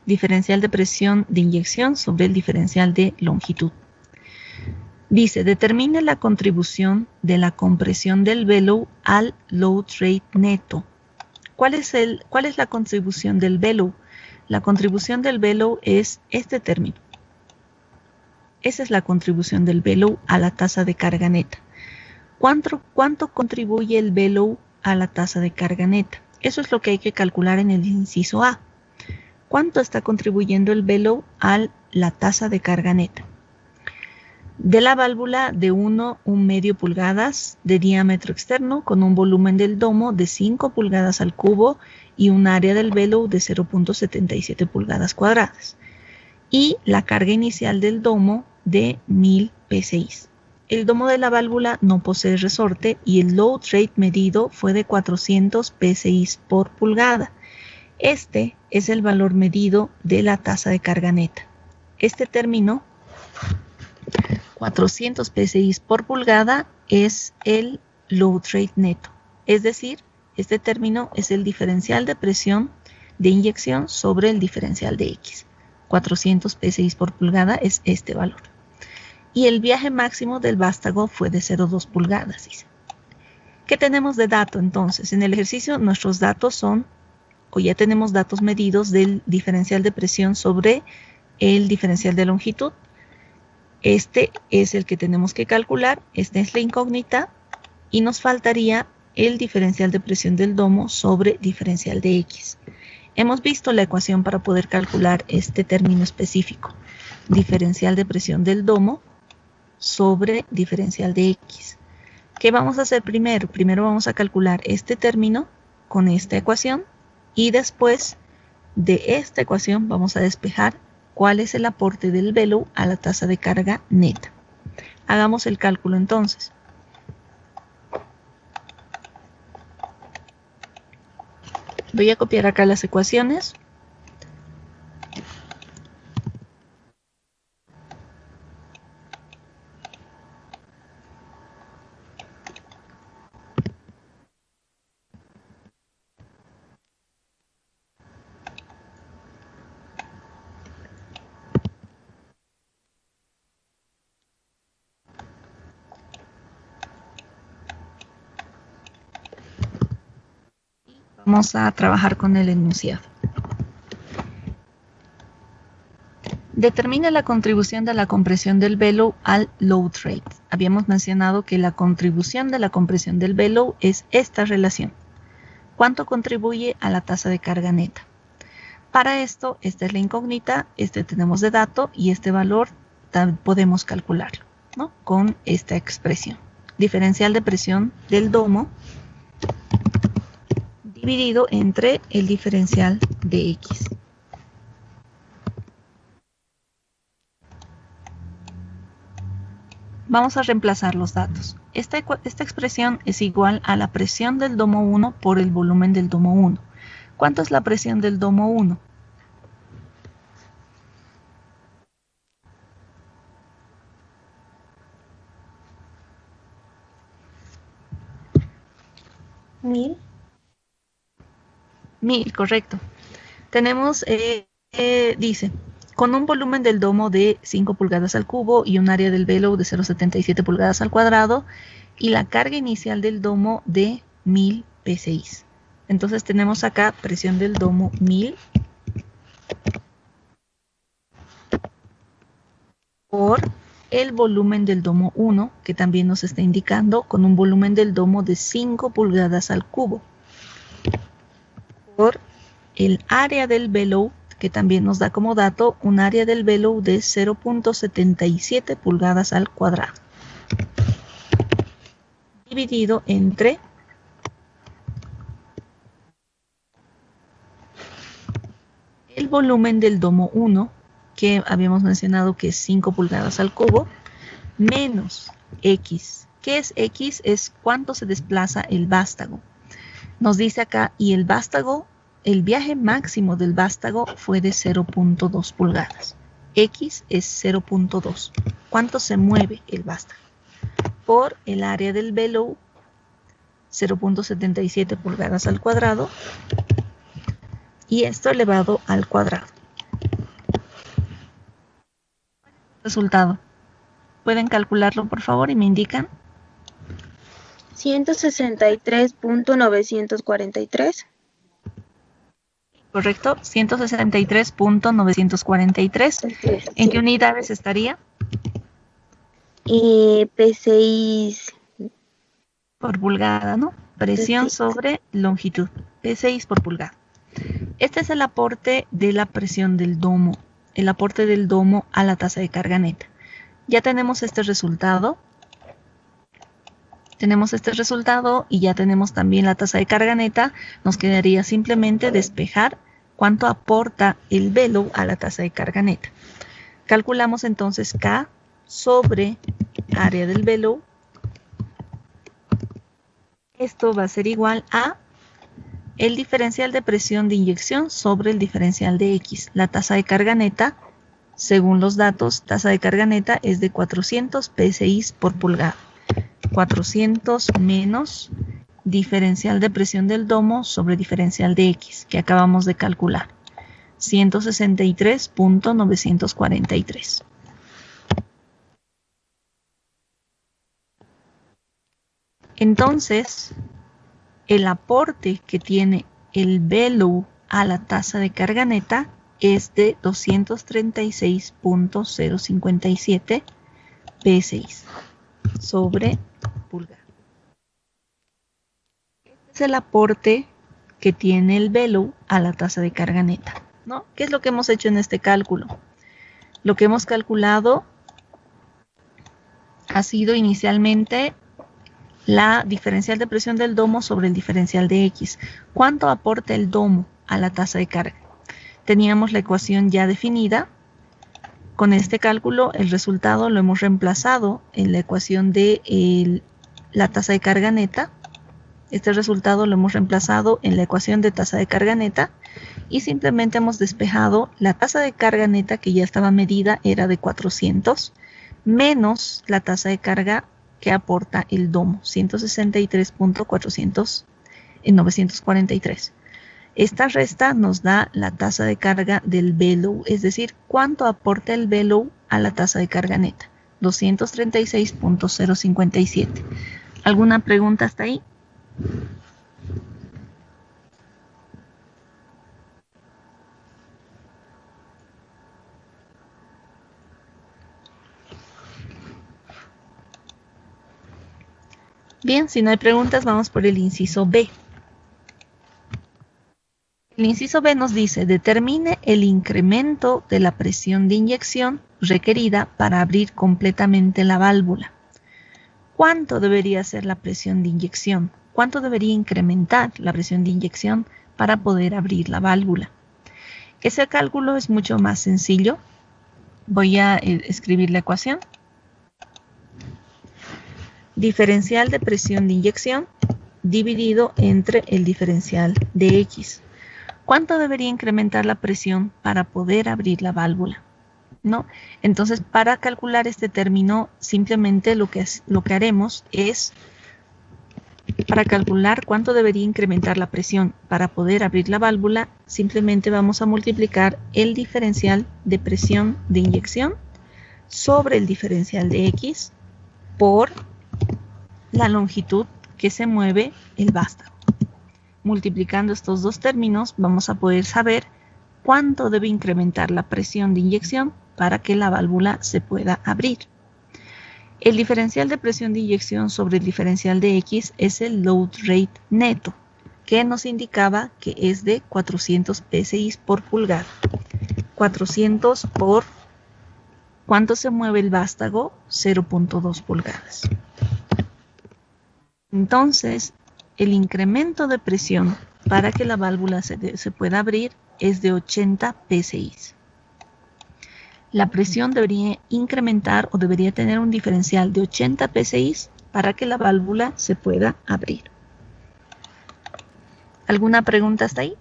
Diferencial de presión de inyección sobre el diferencial de longitud. Dice, determina la contribución de la compresión del bellow al load rate neto. ¿Cuál es la contribución del bellow? la contribución del bellow es este término. Esa es la contribución del bellow a la tasa de carga neta. ¿Cuánto contribuye el bellow a la tasa de carga neta? Eso es lo que hay que calcular en el inciso A. ¿Cuánto está contribuyendo el bellow a la tasa de carga neta? De la válvula de 1,1 pulgadas de diámetro externo con un volumen del domo de 5 pulgadas al cubo y un área del bellow de 0.77 pulgadas cuadradas. Y la carga inicial del domo de 1000 psi. El domo de la válvula no posee resorte y el load rate medido fue de 400 psi por pulgada. Este es el valor medido de la tasa de carga neta. Este término, 400 psi por pulgada, es el load rate neto. Es decir, este término es el diferencial de presión de inyección sobre el diferencial de X. 400 psi por pulgada es este valor. Y el viaje máximo del vástago fue de 0,2 pulgadas. Dice. ¿Qué tenemos de dato entonces? En el ejercicio nuestros datos son, o ya tenemos datos medidos del diferencial de presión sobre el diferencial de longitud. Este es el que tenemos que calcular, esta es la incógnita, y nos faltaría el diferencial de presión del domo sobre diferencial de X. Hemos visto la ecuación para poder calcular este término específico. Diferencial de presión del domo sobre diferencial de X. ¿Qué vamos a hacer primero? Primero vamos a calcular este término con esta ecuación y después de esta ecuación vamos a despejar cuál es el aporte del bellow a la tasa de carga neta. Hagamos el cálculo entonces. Voy a copiar acá las ecuaciones. Vamos a trabajar con el enunciado. Determina la contribución de la compresión del bellow al load rate. Habíamos mencionado que la contribución de la compresión del bellow es esta relación. ¿Cuánto contribuye a la tasa de carga neta? Para esto, esta es la incógnita, este tenemos de dato y este valor podemos calcularlo, ¿no? Con esta expresión. Diferencial de presión del domo dividido entre el diferencial de X. Vamos a reemplazar los datos. Esta expresión es igual a la presión del domo 1 por el volumen del domo 1. ¿Cuánto es la presión del domo 1? ¿1000? 1000, correcto. Tenemos, dice, con un volumen del domo de 5 pulgadas al cubo y un área del bellow de 0,77 pulgadas al cuadrado y la carga inicial del domo de 1000 psi. Entonces tenemos acá presión del domo 1000 por el volumen del domo 1, que también nos está indicando con un volumen del domo de 5 pulgadas al cubo. Por el área del bellow, que también nos da como dato un área del bellow de 0.77 pulgadas al cuadrado. Dividido entre el volumen del domo 1, que habíamos mencionado que es 5 pulgadas al cubo, menos X. ¿Qué es X? Es cuánto se desplaza el vástago. Nos dice acá, y el vástago, el viaje máximo del vástago fue de 0.2 pulgadas. X es 0.2. ¿Cuánto se mueve el vástago? Por el área del bellow, 0.77 pulgadas al cuadrado, y esto elevado al cuadrado. Resultado. ¿Pueden calcularlo, por favor, y me indican? 163.943. ¿correcto? 163.943. ¿En qué unidades estaría? P6 por pulgada, ¿no? Presión sobre longitud, P6 por pulgada. Este es el aporte de la presión del domo, el aporte del domo a la tasa de carga neta. Ya tenemos este resultado. Tenemos este resultado y ya tenemos también la tasa de carga neta. Nos quedaría simplemente despejar cuánto aporta el bellow a la tasa de carga neta. Calculamos entonces K sobre área del bellow. Esto va a ser igual a el diferencial de presión de inyección sobre el diferencial de X. La tasa de carga neta, según los datos, tasa de carga neta es de 400 psi por pulgada. 400 menos diferencial de presión del domo sobre diferencial de X, que acabamos de calcular. 163.943. Entonces, el aporte que tiene el bellow a la tasa de carga neta es de 236.057 psi sobre pulgada. Este es el aporte que tiene el bellow a la tasa de carga neta, ¿no? ¿Qué es lo que hemos hecho en este cálculo? Lo que hemos calculado ha sido inicialmente la diferencial de presión del domo sobre el diferencial de X. ¿Cuánto aporta el domo a la tasa de carga? Teníamos la ecuación ya definida. Con este cálculo, el resultado lo hemos reemplazado en la ecuación de la tasa de carga neta. Este resultado lo hemos reemplazado en la ecuación de tasa de carga neta y simplemente hemos despejado la tasa de carga neta que ya estaba medida, era de 400, menos la tasa de carga que aporta el domo, 163.943. Esta resta nos da la tasa de carga del bellow, es decir, cuánto aporta el bellow a la tasa de carga neta, 236.057. ¿Alguna pregunta hasta ahí? Bien, si no hay preguntas, vamos por el inciso B. El inciso B nos dice, determine el incremento de la presión de inyección requerida para abrir completamente la válvula. ¿Cuánto debería ser la presión de inyección? ¿Cuánto debería incrementar la presión de inyección para poder abrir la válvula? Ese cálculo es mucho más sencillo. Voy a escribir la ecuación. Diferencial de presión de inyección dividido entre el diferencial de X. ¿Cuánto debería incrementar la presión para poder abrir la válvula? ¿No? Entonces, para calcular este término, simplemente lo que haremos es, para calcular cuánto debería incrementar la presión para poder abrir la válvula, simplemente vamos a multiplicar el diferencial de presión de inyección sobre el diferencial de X por la longitud que se mueve el vástago. Multiplicando estos dos términos vamos a poder saber cuánto debe incrementar la presión de inyección para que la válvula se pueda abrir. El diferencial de presión de inyección sobre el diferencial de X es el load rate neto, que nos indicaba que es de 400 psi por pulgada. 400 por ¿cuánto se mueve el vástago? 0.2 pulgadas. Entonces, el incremento de presión para que la válvula se pueda abrir es de 80 psi. La presión debería incrementar o debería tener un diferencial de 80 psi para que la válvula se pueda abrir. ¿Alguna pregunta hasta ahí?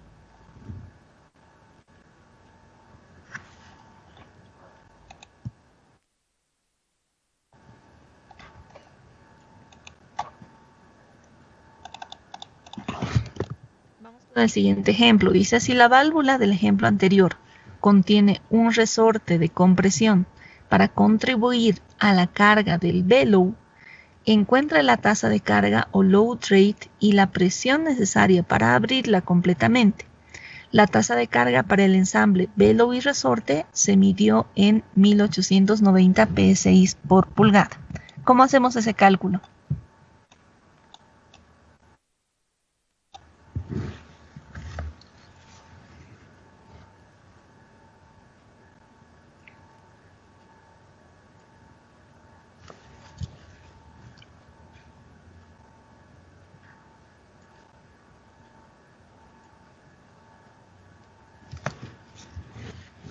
El siguiente ejemplo dice, si la válvula del ejemplo anterior contiene un resorte de compresión para contribuir a la carga del bellow, encuentra la tasa de carga o load rate y la presión necesaria para abrirla completamente. La tasa de carga para el ensamble bellow y resorte se midió en 1890 psi por pulgada. ¿Cómo hacemos ese cálculo?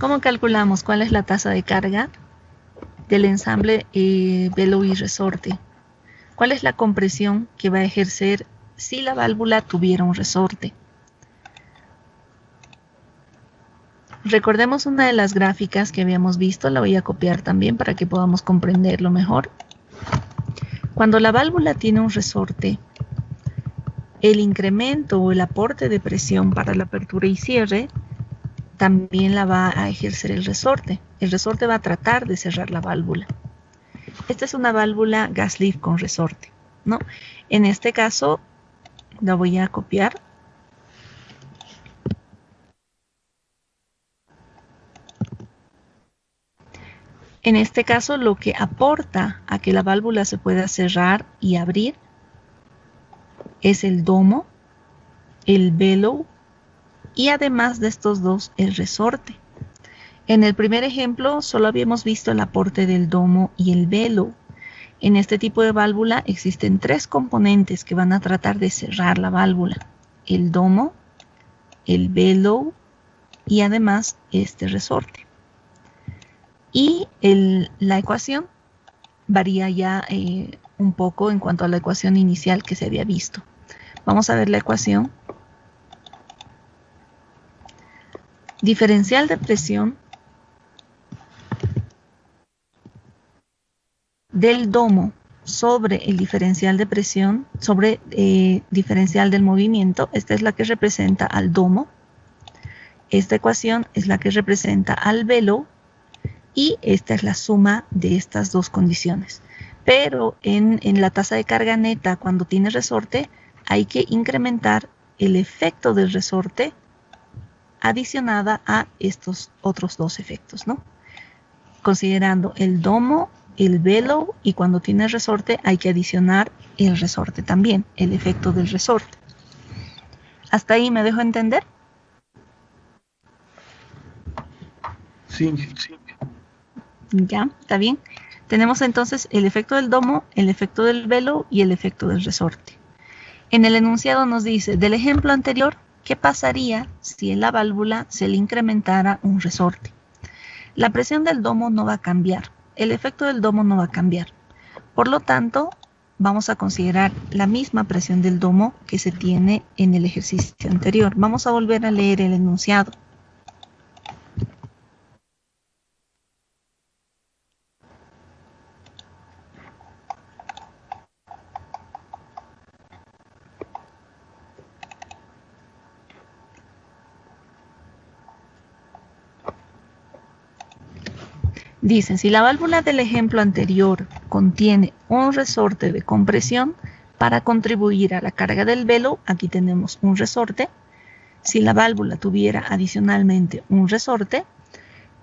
¿Cómo calculamos cuál es la tasa de carga del ensamble bellow y resorte? ¿Cuál es la compresión que va a ejercer si la válvula tuviera un resorte? Recordemos una de las gráficas que habíamos visto, la voy a copiar también para que podamos comprenderlo mejor. Cuando la válvula tiene un resorte, el incremento o el aporte de presión para la apertura y cierre también la va a ejercer el resorte. El resorte va a tratar de cerrar la válvula. Esta es una válvula gas lift con resorte, ¿no? En este caso, la voy a copiar. En este caso, lo que aporta a que la válvula se pueda cerrar y abrir es el domo, el bellow y además de estos dos, el resorte. En el primer ejemplo solo habíamos visto el aporte del domo y el bellow. En este tipo de válvula existen tres componentes que van a tratar de cerrar la válvula: el domo, el bellow y además este resorte. Y la ecuación varía ya un poco en cuanto a la ecuación inicial que se había visto. Vamos a ver la ecuación. Diferencial de presión del domo sobre el diferencial de presión, sobre diferencial del movimiento. Esta es la que representa al domo. Esta ecuación es la que representa al bellow. Y esta es la suma de estas dos condiciones. Pero en la tasa de carga neta, cuando tiene resorte, hay que incrementar el efecto del resorte adicionada a estos otros dos efectos, ¿no? Considerando el domo, el bellow, y cuando tiene resorte hay que adicionar el resorte también, el efecto del resorte. ¿Hasta ahí me dejo entender? Sí. Ya, está bien. Tenemos entonces el efecto del domo, el efecto del bellow y el efecto del resorte. En el enunciado nos dice, del ejemplo anterior, ¿qué pasaría si en la válvula se le incrementara un resorte? La presión del domo no va a cambiar, el efecto del domo no va a cambiar. Por lo tanto, vamos a considerar la misma presión del domo que se tiene en el ejercicio anterior. Vamos a volver a leer el enunciado. Dicen, si la válvula del ejemplo anterior contiene un resorte de compresión para contribuir a la carga del bellow, aquí tenemos un resorte. Si la válvula tuviera adicionalmente un resorte,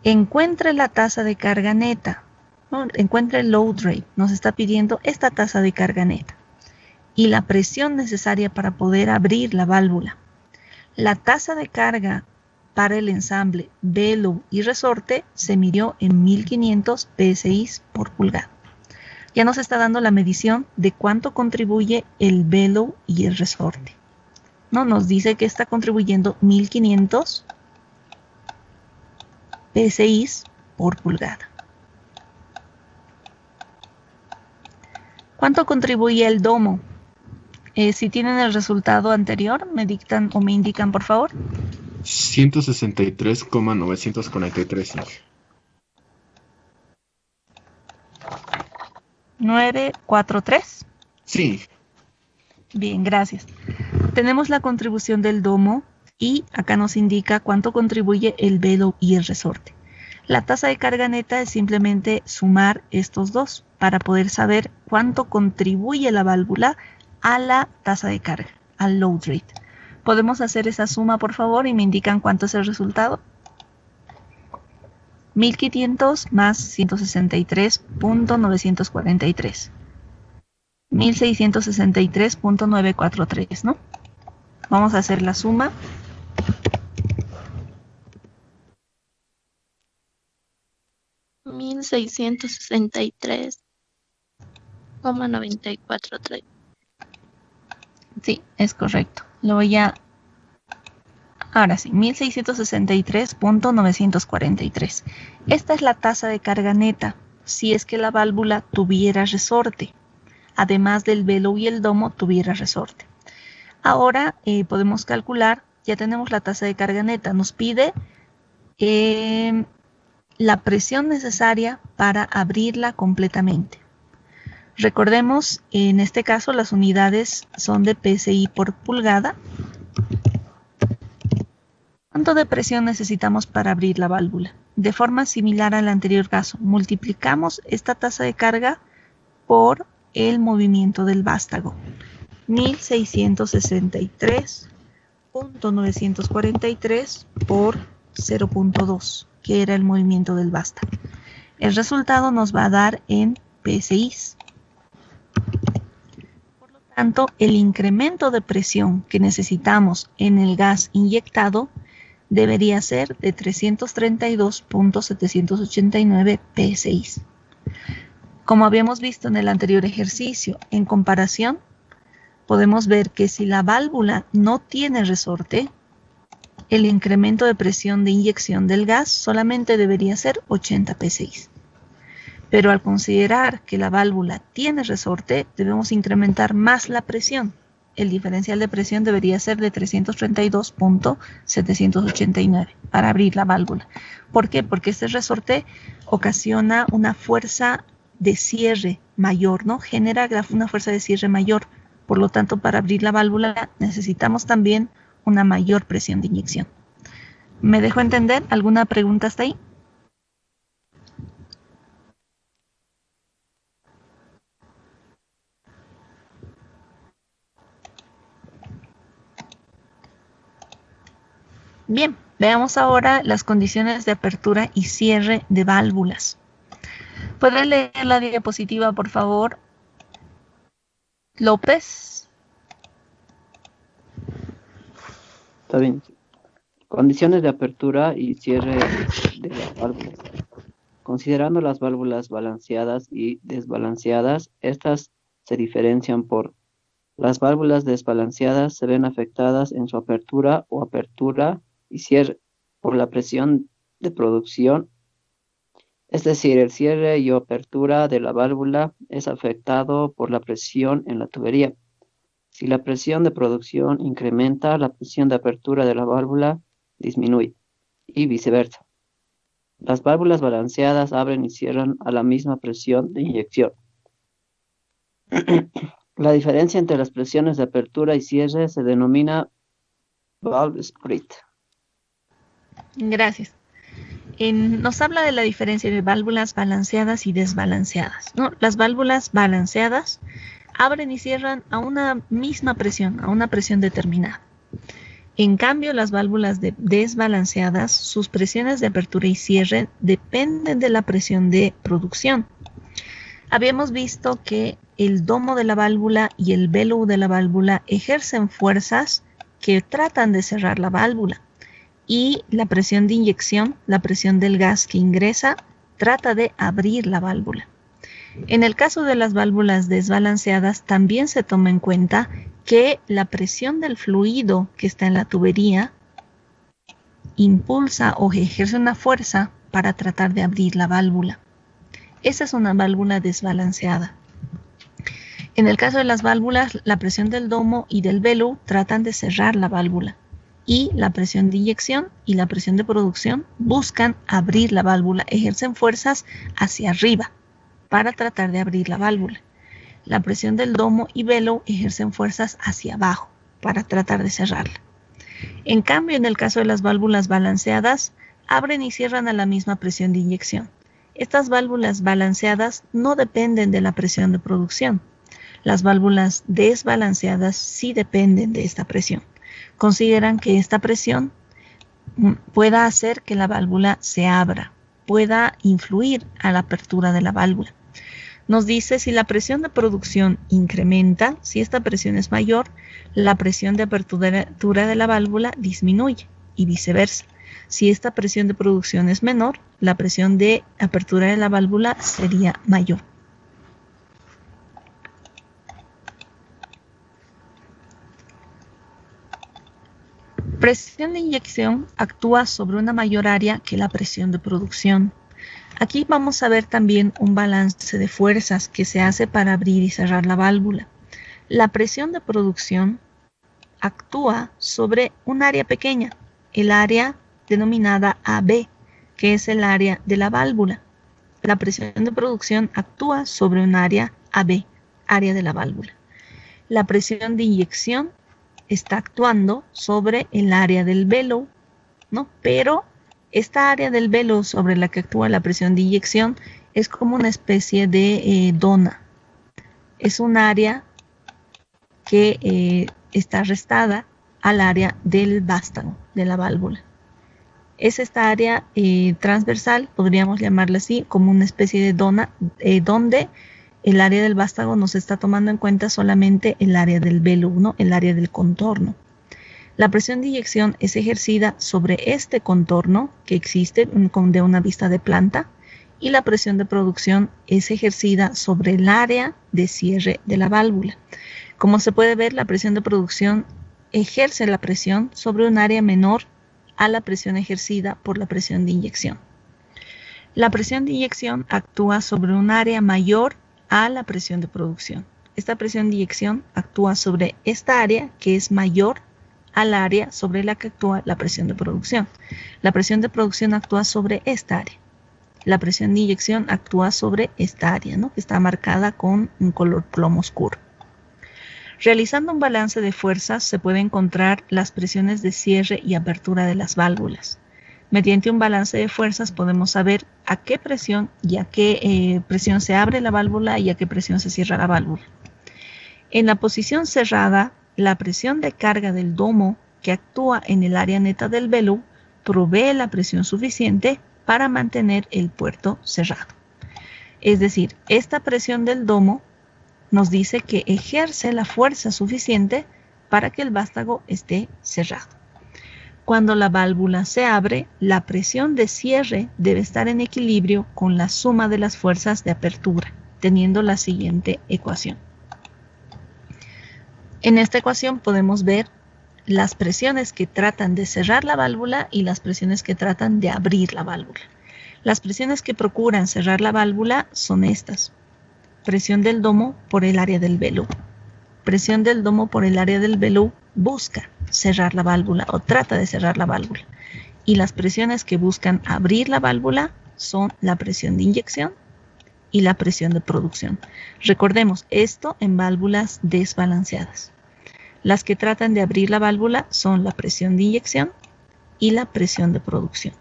encuentre la tasa de carga neta, ¿no? Encuentre el load rate, nos está pidiendo esta tasa de carga neta y la presión necesaria para poder abrir la válvula. La tasa de carga para el ensamble bellow y resorte se midió en 1500 psi por pulgada. Ya nos está dando la medición de cuánto contribuye el bellow y el resorte. ¿No? Nos dice que está contribuyendo 1500 psi por pulgada. ¿Cuánto contribuye el domo? Si tienen el resultado anterior, me dictan o me indican, por favor. 163,943. 943. Sí. Bien, gracias. Tenemos la contribución del domo y acá nos indica cuánto contribuye el bellow y el resorte. La tasa de carga neta es simplemente sumar estos dos para poder saber cuánto contribuye la válvula a la tasa de carga, al load rate. ¿Podemos hacer esa suma, por favor, y me indican cuánto es el resultado? 1500 más 163.943. 1663.943, ¿no? Vamos a hacer la suma. $1,663,943. Sí, es correcto. Lo voy a... Ahora sí, 1663.943. Esta es la tasa de carga neta, si es que la válvula tuviera resorte. Además del velo y el domo tuviera resorte. Ahora podemos calcular, ya tenemos la tasa de carga neta, nos pide la presión necesaria para abrirla completamente. Recordemos, en este caso las unidades son de PSI por pulgada. ¿Cuánto de presión necesitamos para abrir la válvula? De forma similar al anterior caso, multiplicamos esta tasa de carga por el movimiento del vástago. 1663.943 por 0.2, que era el movimiento del vástago. El resultado nos va a dar en PSI. Por lo tanto, el incremento de presión que necesitamos en el gas inyectado debería ser de 332.789 PSI. Como habíamos visto en el anterior ejercicio, en comparación, podemos ver que si la válvula no tiene resorte, el incremento de presión de inyección del gas solamente debería ser 80 PSI. Pero al considerar que la válvula tiene resorte, debemos incrementar más la presión. El diferencial de presión debería ser de 332.789 para abrir la válvula. ¿Por qué? Porque este resorte ocasiona una fuerza de cierre mayor, ¿no? Genera una fuerza de cierre mayor. Por lo tanto, para abrir la válvula necesitamos también una mayor presión de inyección. ¿Me dejo entender? ¿Alguna pregunta hasta ahí? Bien, veamos ahora las condiciones de apertura y cierre de válvulas. ¿Puede leer la diapositiva, por favor? López. Está bien. Condiciones de apertura y cierre de las válvulas. Considerando las válvulas balanceadas y desbalanceadas, estas se diferencian por: las válvulas desbalanceadas se ven afectadas en su apertura o apertura y cierre por la presión de producción. Es decir, el cierre y apertura de la válvula es afectado por la presión en la tubería. Si la presión de producción incrementa, la presión de apertura de la válvula disminuye, y viceversa. Las válvulas balanceadas abren y cierran a la misma presión de inyección. La diferencia entre las presiones de apertura y cierre se denomina valve spread. Gracias. Nos habla de la diferencia de válvulas balanceadas y desbalanceadas, ¿no? Las válvulas balanceadas abren y cierran a una misma presión, a una presión determinada. En cambio, las válvulas desbalanceadas, sus presiones de apertura y cierre dependen de la presión de producción. Habíamos visto que el domo de la válvula y el velo de la válvula ejercen fuerzas que tratan de cerrar la válvula. Y la presión de inyección, la presión del gas que ingresa, trata de abrir la válvula. En el caso de las válvulas desbalanceadas, también se toma en cuenta que la presión del fluido que está en la tubería impulsa o ejerce una fuerza para tratar de abrir la válvula. Esa es una válvula desbalanceada. En el caso de las válvulas, la presión del domo y del velo tratan de cerrar la válvula. Y la presión de inyección y la presión de producción buscan abrir la válvula, ejercen fuerzas hacia arriba para tratar de abrir la válvula. La presión del domo y velo ejercen fuerzas hacia abajo para tratar de cerrarla. En cambio, en el caso de las válvulas balanceadas, abren y cierran a la misma presión de inyección. Estas válvulas balanceadas no dependen de la presión de producción. Las válvulas desbalanceadas sí dependen de esta presión. consideran que esta presión pueda hacer que la válvula se abra, pueda influir a la apertura de la válvula. Nos dice si la presión de producción incrementa, si esta presión es mayor, la presión de apertura de la válvula disminuye y viceversa. Si esta presión de producción es menor, la presión de apertura de la válvula sería mayor. Presión de inyección actúa sobre una mayor área que la presión de producción. Aquí vamos a ver también un balance de fuerzas que se hace para abrir y cerrar la válvula. La presión de producción actúa sobre un área pequeña, el área denominada AB, que es el área de la válvula. La presión de producción actúa sobre un área AB, área de la válvula. La presión de inyección está actuando sobre el área del bellow, ¿no? Pero esta área del bellow sobre la que actúa la presión de inyección es como una especie de dona. Es un área que está restada al área del vástago de la válvula. Es esta área transversal, podríamos llamarla así, como una especie de dona, donde el área del vástago nos está tomando en cuenta solamente el área del bellow, ¿no? El área del contorno. La presión de inyección es ejercida sobre este contorno que existe de una vista de planta, y la presión de producción es ejercida sobre el área de cierre de la válvula. Como se puede ver, la presión de producción ejerce la presión sobre un área menor a la presión ejercida por la presión de inyección. La presión de inyección actúa sobre un área mayor a la presión de producción. Esta presión de inyección actúa sobre esta área que es mayor al área sobre la que actúa la presión de producción. La presión de producción actúa sobre esta área. La presión de inyección actúa sobre esta área, ¿no? Que está marcada con un color plomo oscuro. Realizando un balance de fuerzas se puede encontrar las presiones de cierre y apertura de las válvulas. Mediante un balance de fuerzas podemos saber a qué presión y a qué presión se abre la válvula y a qué presión se cierra la válvula. En la posición cerrada, la presión de carga del domo que actúa en el área neta del bellow provee la presión suficiente para mantener el puerto cerrado. Es decir, esta presión del domo nos dice que ejerce la fuerza suficiente para que el vástago esté cerrado. Cuando la válvula se abre, la presión de cierre debe estar en equilibrio con la suma de las fuerzas de apertura, teniendo la siguiente ecuación. En esta ecuación podemos ver las presiones que tratan de cerrar la válvula y las presiones que tratan de abrir la válvula. Las presiones que procuran cerrar la válvula son estas. Presión del domo por el área del bellow. Presión del domo por el área del bellow busca cerrar la válvula o trata de cerrar la válvula. Y las presiones que buscan abrir la válvula son la presión de inyección y la presión de producción. Recordemos esto en válvulas desbalanceadas. Las que tratan de abrir la válvula son la presión de inyección y la presión de producción.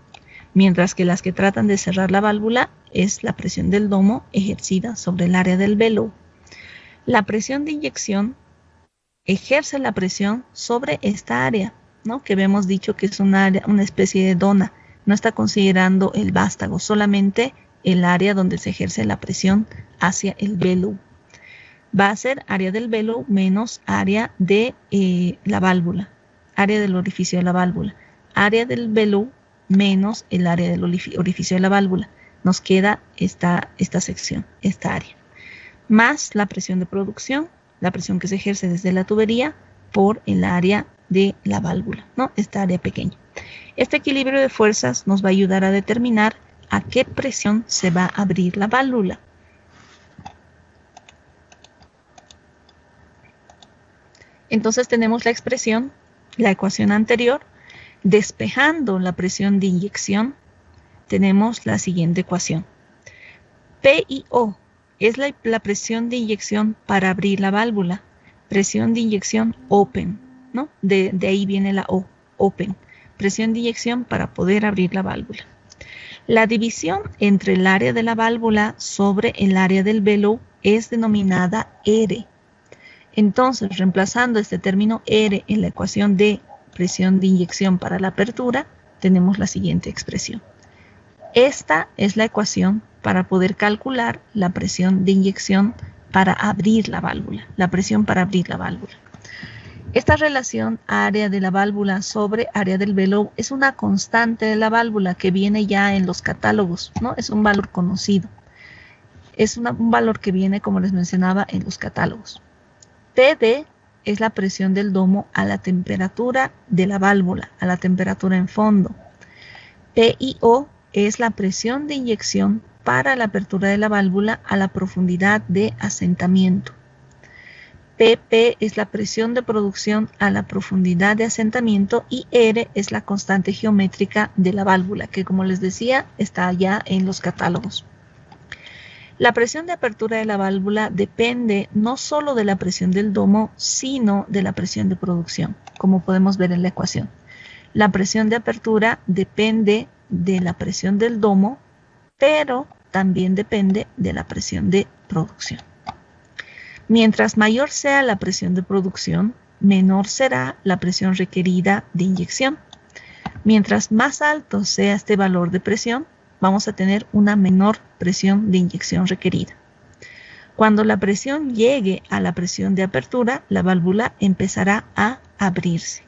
Mientras que las que tratan de cerrar la válvula es la presión del domo ejercida sobre el área del bellow. La presión de inyección ejerce la presión sobre esta área, ¿no? Que habíamos dicho que es una especie de dona. No está considerando el vástago, solamente el área donde se ejerce la presión hacia el bellow. Va a ser área del bellow menos área de la válvula, área del orificio de la válvula. Área del bellow menos el área del orificio de la válvula. Nos queda esta sección, esta área. Más la presión de producción, la presión que se ejerce desde la tubería por el área de la válvula, ¿no? Esta área pequeña. Este equilibrio de fuerzas nos va a ayudar a determinar a qué presión se va a abrir la válvula. Entonces tenemos la expresión, la ecuación anterior. Despejando la presión de inyección, tenemos la siguiente ecuación. P y O es la presión de inyección para abrir la válvula. Presión de inyección open, ¿no? De ahí viene la O, open. Presión de inyección para poder abrir la válvula. La división entre el área de la válvula sobre el área del bellow es denominada R. Entonces, reemplazando este término R en la ecuación de presión de inyección para la apertura, tenemos la siguiente expresión. Esta es la ecuación para poder calcular la presión de inyección para abrir la válvula, la presión para abrir la válvula. Esta relación área de la válvula sobre área del bellow es una constante de la válvula que viene ya en los catálogos, ¿no? Es un valor conocido. Es un valor que viene, como les mencionaba, en los catálogos. PD es la presión del domo a la temperatura de la válvula, a la temperatura en fondo. PIO es la presión de inyección para la apertura de la válvula a la profundidad de asentamiento. PP es la presión de producción a la profundidad de asentamiento y R es la constante geométrica de la válvula, que como les decía, está ya en los catálogos. La presión de apertura de la válvula depende no solo de la presión del domo, sino de la presión de producción, como podemos ver en la ecuación. La presión de apertura depende de la presión del domo, pero también depende de la presión de producción. Mientras mayor sea la presión de producción, menor será la presión requerida de inyección. Mientras más alto sea este valor de presión, vamos a tener una menor presión de inyección requerida. Cuando la presión llegue a la presión de apertura, la válvula empezará a abrirse.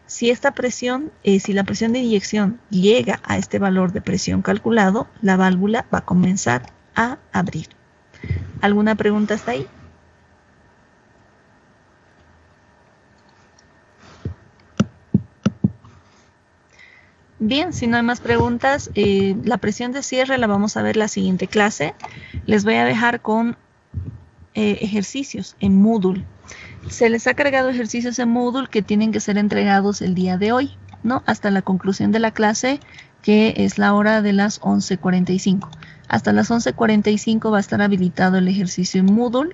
Si la presión de inyección llega a este valor de presión calculado, la válvula va a comenzar a abrir. ¿Alguna pregunta hasta ahí? Bien, si no hay más preguntas, la presión de cierre la vamos a ver la siguiente clase. Les voy a dejar con ejercicios en Moodle. Se les ha cargado ejercicios en Moodle que tienen que ser entregados el día de hoy, ¿no? Hasta la conclusión de la clase, que es la hora de las 11:45. Hasta las 11:45 va a estar habilitado el ejercicio en Moodle.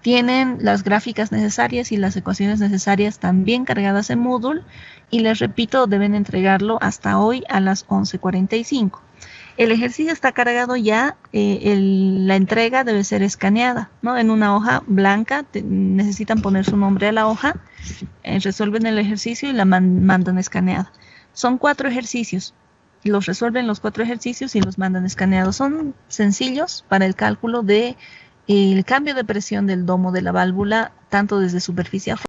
Tienen las gráficas necesarias y las ecuaciones necesarias también cargadas en Moodle. Y les repito, deben entregarlo hasta hoy a las 11:45. El ejercicio está cargado ya, la entrega debe ser escaneada, ¿no? En una hoja blanca, necesitan poner su nombre a la hoja, resuelven el ejercicio y la mandan escaneada. Son 4 ejercicios, los resuelven los 4 ejercicios y los mandan escaneados. Son sencillos para el cálculo de el cambio de presión del domo de la válvula, tanto desde superficie afuera